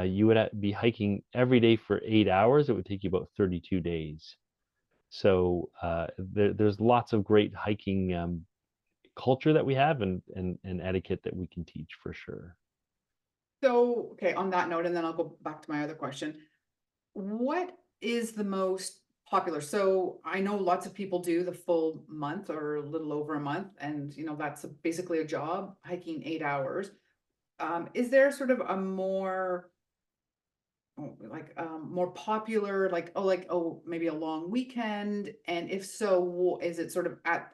you would be hiking every day for 8 hours. It would take you about 32 days. So there's lots of great hiking culture that we have, and etiquette that we can teach for sure. So, okay, on that note, and then I'll go back to my other question. What is the most popular? So I know lots of people do the full month or a little over a month, and that's basically a job, hiking 8 hours. Is there sort of a more more popular, maybe a long weekend? And if so, is it sort of at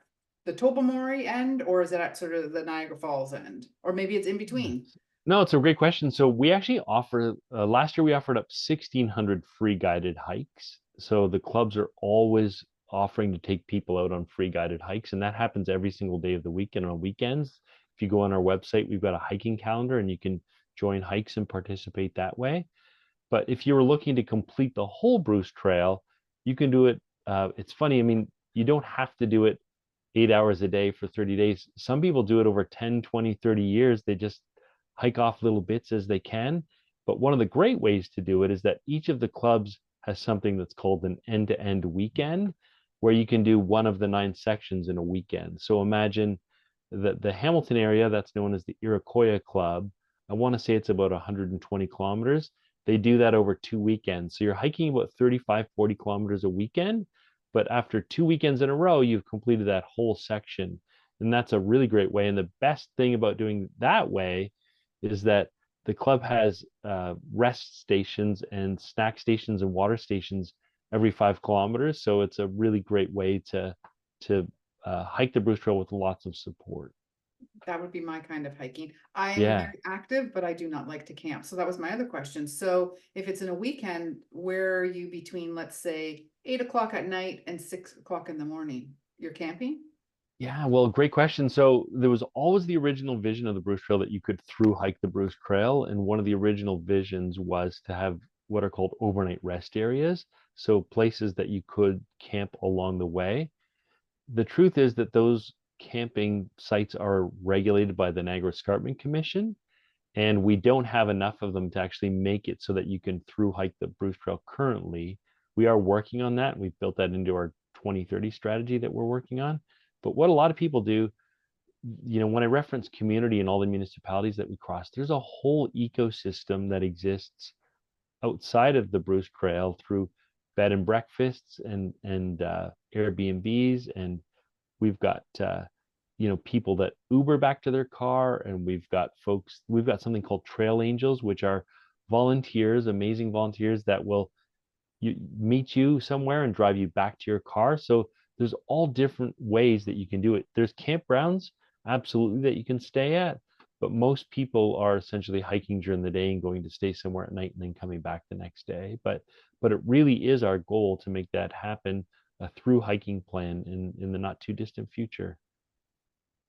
the Tobermory end, or is it at sort of the Niagara Falls end, or maybe it's in between? No, it's a great question. So we actually offer, last year we offered up 1,600 free guided hikes. So the clubs are always offering to take people out on free guided hikes, and that happens every single day of the week and on weekends. If you go on our website, we've got a hiking calendar and you can join hikes and participate that way. But if you were looking to complete the whole Bruce Trail, you can do it. It's funny, I mean, you don't have to do it 8 hours a day for 30 days. Some people do it over 10, 20, 30 years. They just hike off little bits as they can. But one of the great ways to do it is that each of the clubs has something that's called an end-to-end weekend, where you can do one of the 9 sections in a weekend. So imagine that the Hamilton area, that's known as the Iroquois Club, I want to say it's about 120 kilometers. They do that over 2 weekends. So you're hiking about 35, 40 kilometers a weekend, but after 2 weekends in a row, you've completed that whole section. And that's a really great way. And the best thing about doing that way is that the club has rest stations and snack stations and water stations every 5 kilometers. So it's a really great way to hike the Bruce Trail with lots of support. That would be my kind of hiking. I am Yeah. very active, but I do not like to camp. So that was my other question. So if it's in a weekend, where are you between, let's say, 8 o'clock at night and 6 o'clock in the morning? You're camping? Yeah, well, great question. So there was always the original vision of the Bruce Trail that you could through hike the Bruce Trail. And one of the original visions was to have what are called overnight rest areas. So places that you could camp along the way. The truth is that those camping sites are regulated by the Niagara Escarpment Commission, and we don't have enough of them to actually make it so that you can through hike the Bruce Trail currently. We are working on that. We've built that into our 2030 strategy that we're working on. But what a lot of people do, when I reference community and all the municipalities that we cross, there's a whole ecosystem that exists outside of the Bruce Trail through bed and breakfasts and Airbnbs, and we've got people that Uber back to their car, and we've got something called Trail Angels, which are volunteers, amazing volunteers that will meet you somewhere and drive you back to your car. So there's all different ways that you can do it. There's campgrounds, absolutely, that you can stay at, but most people are essentially hiking during the day and going to stay somewhere at night and then coming back the next day. But it really is our goal to make that happen, through hiking plan in the not too distant future.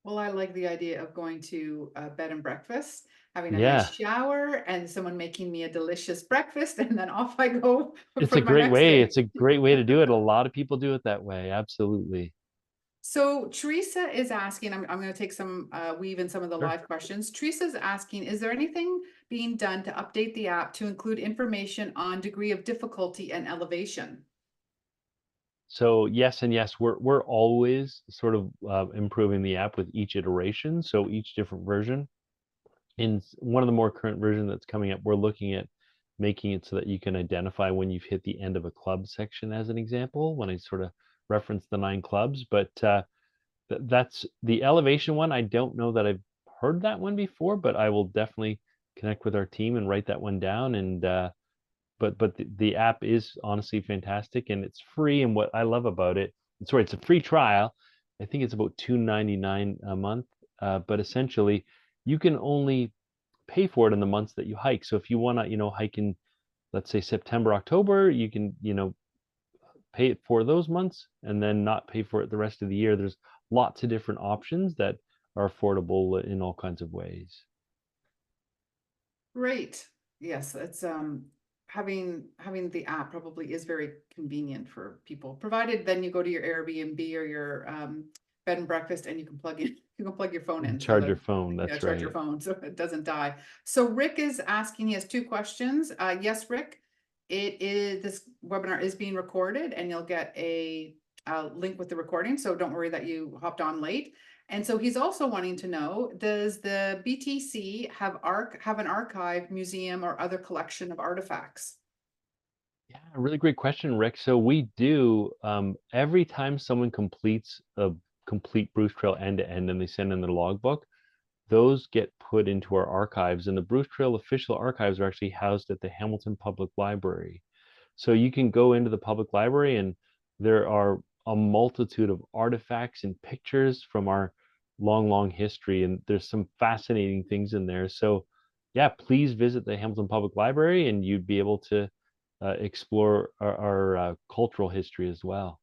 Well, I like the idea of going to a bed and breakfast, having a nice Yeah, shower, and someone making me a delicious breakfast, and then off I go it's a for my great next way. day. It's a great way to do it. A lot of people do it that way. Absolutely. So Teresa is asking, I'm going to take some, weave in some of the Sure. live questions. Teresa's asking, is there anything being done to update the app to include information on degree of difficulty and elevation? So yes and yes, we're always sort of improving the app with each iteration. So each different version. In one of the more current version that's coming up, we're looking at making it so that you can identify when you've hit the end of a club section, as an example, when I sort of reference the 9 clubs. But that's the elevation one. I don't know that I've heard that one before, but I will definitely connect with our team and write that one down. And but the app is honestly fantastic, and it's free. And what I love about it, sorry, it's a free trial. I think it's about 2.99 a month, but essentially you can only pay for it in the months that you hike. So if you want to, hike in, let's say, September, October, you can, pay it for those months and then not pay for it the rest of the year. There's lots of different options that are affordable in all kinds of ways. Great. Yes, it's having the app probably is very convenient for people, provided then you go to your Airbnb or your bed and breakfast and you can plug your phone in so Charge your that, phone, yeah, that's charge your right. phone so it doesn't die. So Rick is asking, he has 2 questions. Yes, Rick, this webinar is being recorded and you'll get a link with the recording. So don't worry that you hopped on late. And so he's also wanting to know, does the BTC have an archive, museum, or other collection of artifacts? Yeah, a really great question, Rick. So we do, every time someone completes a complete Bruce Trail end to end and they send in their logbook, those get put into our archives, and the Bruce Trail official archives are actually housed at the Hamilton Public Library. So you can go into the public library and there are a multitude of artifacts and pictures from our long history, and there's some fascinating things in there. So yeah, please visit the Hamilton Public Library and you'd be able to explore our cultural history as well.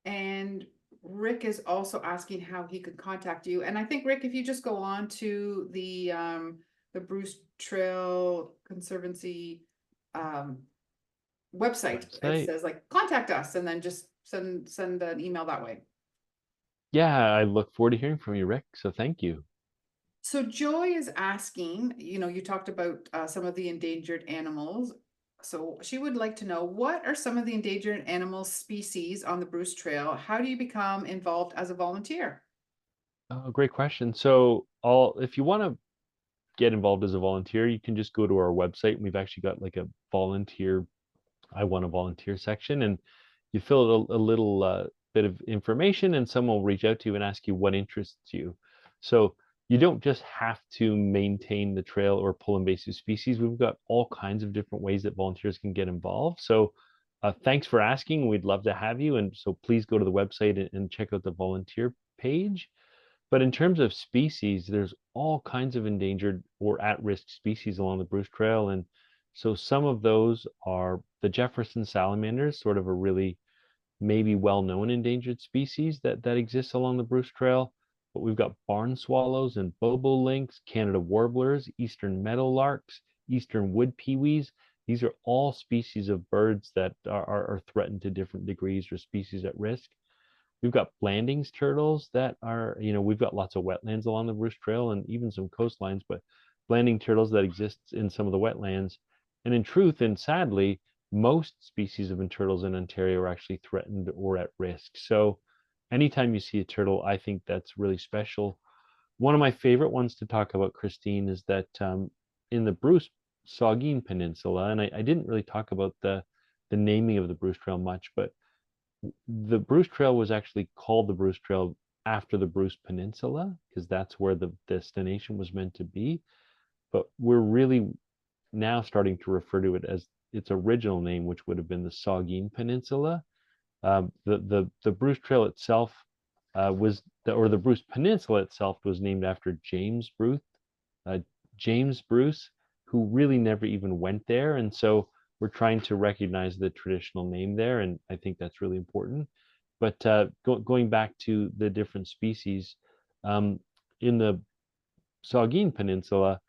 And Rick is also asking how he could contact you. And I think, Rick, if you just go on to the Bruce Trail Conservancy um, website, it Website. says like contact us, and then just send an email that way. Yeah, I look forward to hearing from you, Rick. So thank you. So Joy is asking, you talked about some of the endangered animals. So she would like to know, what are some of the endangered animal species on the Bruce Trail? How do you become involved as a volunteer? Oh, great question. So all if you want to get involved as a volunteer, you can just go to our website, and we've actually got like a volunteer, I want to volunteer section, and you fill out a little bit of information, and someone will reach out to you and ask you what interests you. So you don't just have to maintain the trail or pull invasive species. We've got all kinds of different ways that volunteers can get involved. So thanks for asking. We'd love to have you. And so please go to the website and check out the volunteer page. But in terms of species, there's all kinds of endangered or at-risk species along the Bruce Trail. And so some of those are the Jefferson salamanders, sort of a really maybe well-known endangered species that exists along the Bruce Trail. But we've got barn swallows and bobolinks, Canada warblers, eastern meadowlarks, eastern wood pewees. These are all species of birds that are threatened to different degrees or species at risk. We've got Blanding's turtles that are, we've got lots of wetlands along the Bruce Trail and even some coastlines, but Blanding turtles that exist in some of the wetlands. And in truth, and sadly, most species of turtles in Ontario are actually threatened or at risk. So anytime you see a turtle, I think that's really special. One of my favorite ones to talk about, Christine, is that in the Bruce Saugeen Peninsula, and I didn't really talk about the naming of the Bruce Trail much, but the Bruce Trail was actually called the Bruce Trail after the Bruce Peninsula because that's where the destination was meant to be. But we're really now starting to refer to it as its original name, which would have been the Saugeen Peninsula. The Bruce Trail itself the Bruce Peninsula itself was named after uh, James Bruce, who really never even went there. And so we're trying to recognize the traditional name there, and I think that's really important. But going back to the different species, in the Saugeen Peninsula,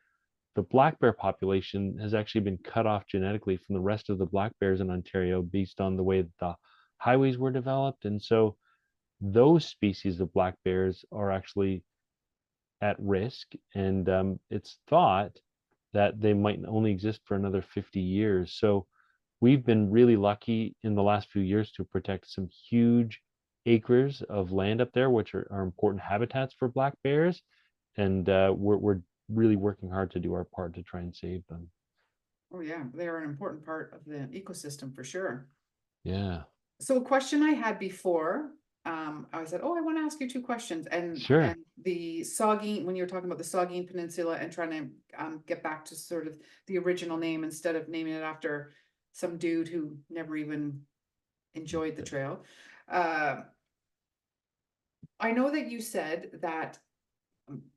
the black bear population has actually been cut off genetically from the rest of the black bears in Ontario based on the way that the highways were developed. And so those species of black bears are actually at risk. And it's thought that they might only exist for another 50 years. So we've been really lucky in the last few years to protect some huge acres of land up there, which are important habitats for black bears. And we're really working hard to do our part to try and save them. Oh yeah, they're an important part of the ecosystem for sure. Yeah, So a question I had before, I said, oh, I want to ask you two questions. sure. And the Saugeen, when you were talking about the Saugeen Peninsula and trying to get back to sort of the original name instead of naming it after some dude who never even enjoyed the trail. I know that you said that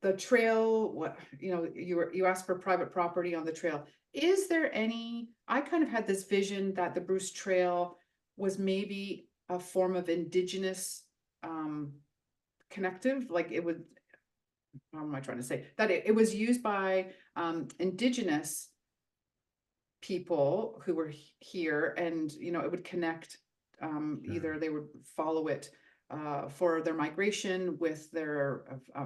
the trail, what, you know, you asked for private property on the trail. Is there any, I kind of had this vision that the Bruce Trail was maybe a form of indigenous connective, like it would, how am I trying to say, that it was used by indigenous people who were here, and you know, it would connect, either they would follow it for their migration with their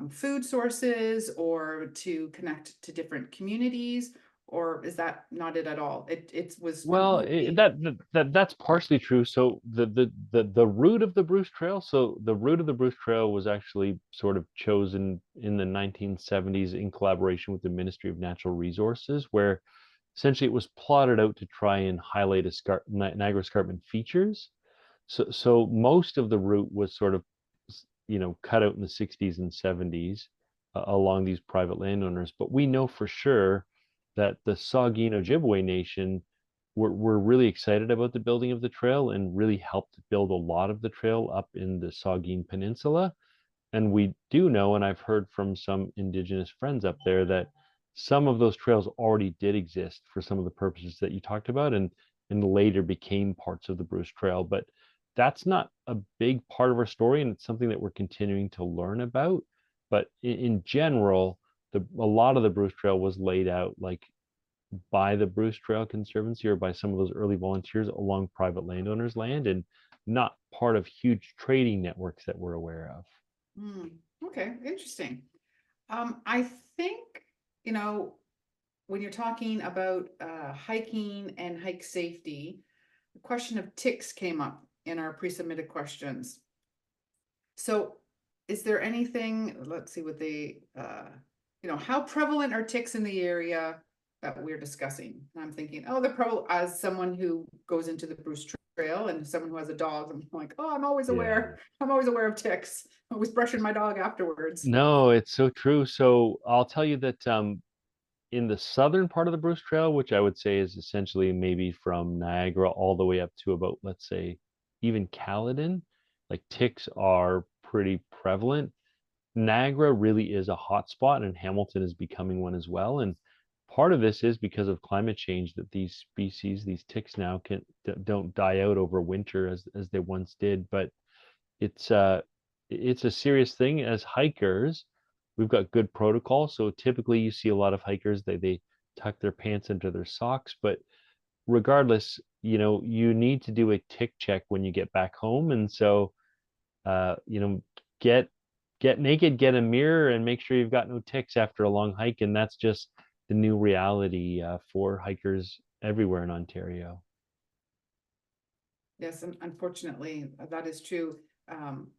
food sources, or to connect to different communities, or is that not it at all? It was Well, completely. that's partially true. So the route of the Bruce Trail. So the route of the Bruce Trail was actually sort of chosen in the 1970s in collaboration with the Ministry of Natural Resources, where essentially it was plotted out to try and highlight Niagara Escarpment features. So most of the route was sort of, cut out in the 60s and 70s along these private landowners. But we know for sure that the Saugeen Ojibwe Nation were really excited about the building of the trail and really helped build a lot of the trail up in the Saugeen Peninsula. And we do know, and I've heard from some Indigenous friends up there, that some of those trails already did exist for some of the purposes that you talked about, and later became parts of the Bruce Trail. But that's not a big part of our story, and it's something that we're continuing to learn about. But in general, a lot of the Bruce Trail was laid out like by the Bruce Trail Conservancy or by some of those early volunteers along private landowners' land, and not part of huge trading networks that we're aware of. Okay, interesting. I think, you know, when you're talking about hiking and hike safety, the question of ticks came up in our pre-submitted questions. So is there anything, let's see what they, how prevalent are ticks in the area that we're discussing? And I'm thinking, oh, they're probably, as someone who goes into the Bruce Trail and someone who has a dog, I'm like, oh, I'm always Yeah. aware. I'm always aware of ticks. I'm always brushing my dog afterwards. No, it's so true. So I'll tell you that in the southern part of the Bruce Trail, which I would say is essentially maybe from Niagara all the way up to about, let's say, even Caledon, like ticks are pretty prevalent. Niagara really is a hot spot, and Hamilton is becoming one as well. And part of this is because of climate change, that these species, these ticks now don't die out over winter as they once did. But it's it's a serious thing. As hikers, we've got good protocol. So typically you see a lot of hikers, they tuck their pants into their socks, but regardless, you need to do a tick check when you get back home. And so uh, you know, get get naked, get a mirror, and make sure you've got no ticks after a long hike. And that's just the new reality for hikers everywhere in Ontario. Yes, and unfortunately, that is true. Um,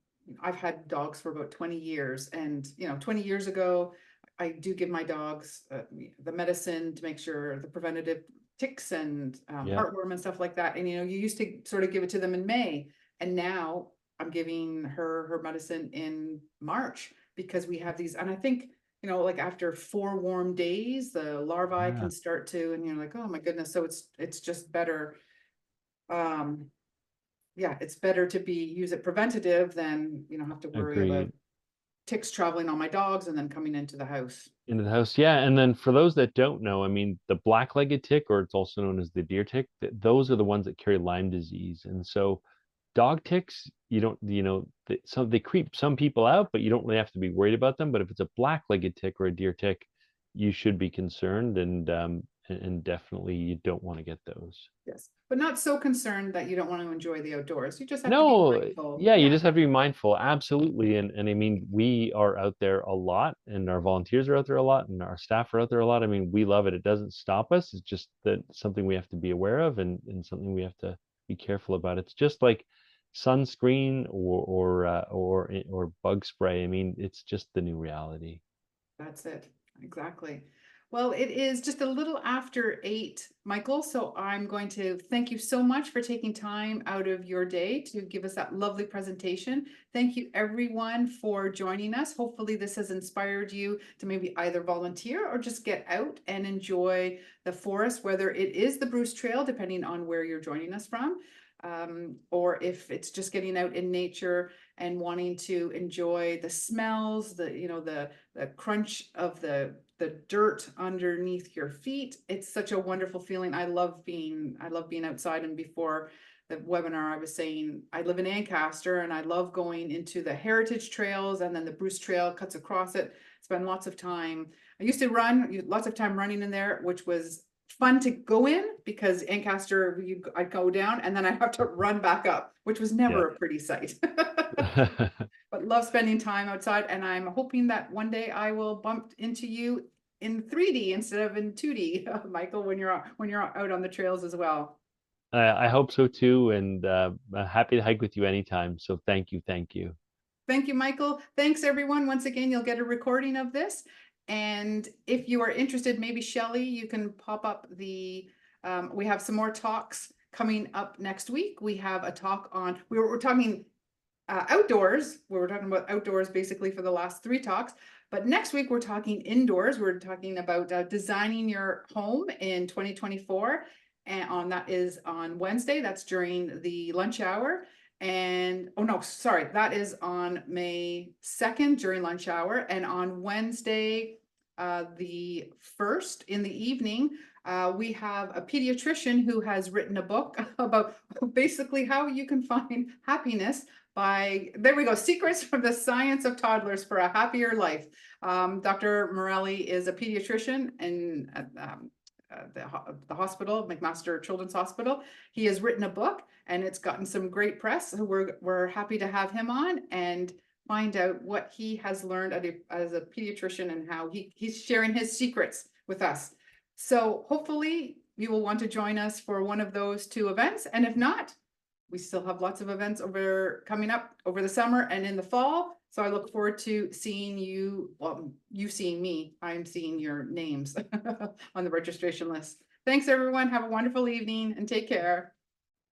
I've had dogs for about 20 years, and 20 years ago, I do give my dogs the medicine to make sure the preventative ticks and Yeah. heartworm and stuff like that. And you used to sort of give it to them in May, and now I'm giving her medicine in March, because we have these. And I think like after 4 warm days, the larvae Yeah, can start to, and you're like, oh my goodness. So it's just better. Um, yeah, it's better to use it preventative than, have to worry about agreed. ticks traveling on my dogs and then coming into the house. Into the house, yeah. And then for those that don't know, I mean, the black-legged tick, or it's also known as the deer tick, those are the ones that carry Lyme disease. And so dog ticks, you don't, some they creep some people out, but you don't really have to be worried about them. But if it's a black-legged tick or a deer tick, you should be concerned, and definitely you don't want to get those. Yes, but not so concerned that you don't want to enjoy the outdoors. You just have to be No, mindful. yeah, you Yeah, just have to be mindful, absolutely. And I mean, we are out there a lot, and our volunteers are out there a lot, and our staff are out there a lot. I mean, we love it. It doesn't stop us. It's just that something we have to be aware of, and something we have to be careful about. It's just like sunscreen or bug spray. I mean, it's just the new reality. that's it. Exactly. Well, it is just a little after 8, Michael. So I'm going to thank you so much for taking time out of your day to give us that lovely presentation. Thank you everyone for joining us. Hopefully this has inspired you to maybe either volunteer or just get out and enjoy the forest, whether it is the Bruce Trail, depending on where you're joining us from. Or if it's just getting out in nature and wanting to enjoy the smells, the crunch of the dirt underneath your feet. It's such a wonderful feeling. I love being outside. And before the webinar, I was saying I live in Ancaster and I love going into the heritage trails, and then the Bruce Trail cuts across it. Spend lots of time. I used to run lots of time running in there, which was fun to go in because Ancaster, I'd go down and then I'd have to run back up, which was Yeah. never a pretty sight. But love spending time outside, and I'm hoping that one day I will bump into you in 3D instead of in 2D, Michael, when you're out on the trails as well. I hope so too, and happy to hike with you anytime. So thank you, thank you. Thank you, Michael. Thanks, everyone. Once again, you'll get a recording of this. And if you are interested, maybe Shelley, you can pop up we have some more talks coming up next week. We have a talk on, we're talking outdoors. We were talking about outdoors basically for the last 3 talks. But next week, we're talking indoors. We're talking about designing your home in 2024. And that is on Wednesday. That's during the lunch hour. And oh no, sorry, that is on May 2nd during lunch hour. And on Wednesday, the 1st in the evening, we have a pediatrician who has written a book about basically how you can find happiness there we go, Secrets from the Science of Toddlers for a Happier Life. Dr. Morelli is a pediatrician in the hospital, McMaster Children's Hospital. He has written a book and it's gotten some great press. So we're happy to have him on and find out what he has learned as a pediatrician and how he's sharing his secrets with us. So hopefully you will want to join us for one of those 2 events. And if not, we still have lots of events coming up over the summer and in the fall. So I look forward to seeing you, well, you seeing me. I'm seeing your names on the registration list. Thanks, everyone. Have a wonderful evening and take care.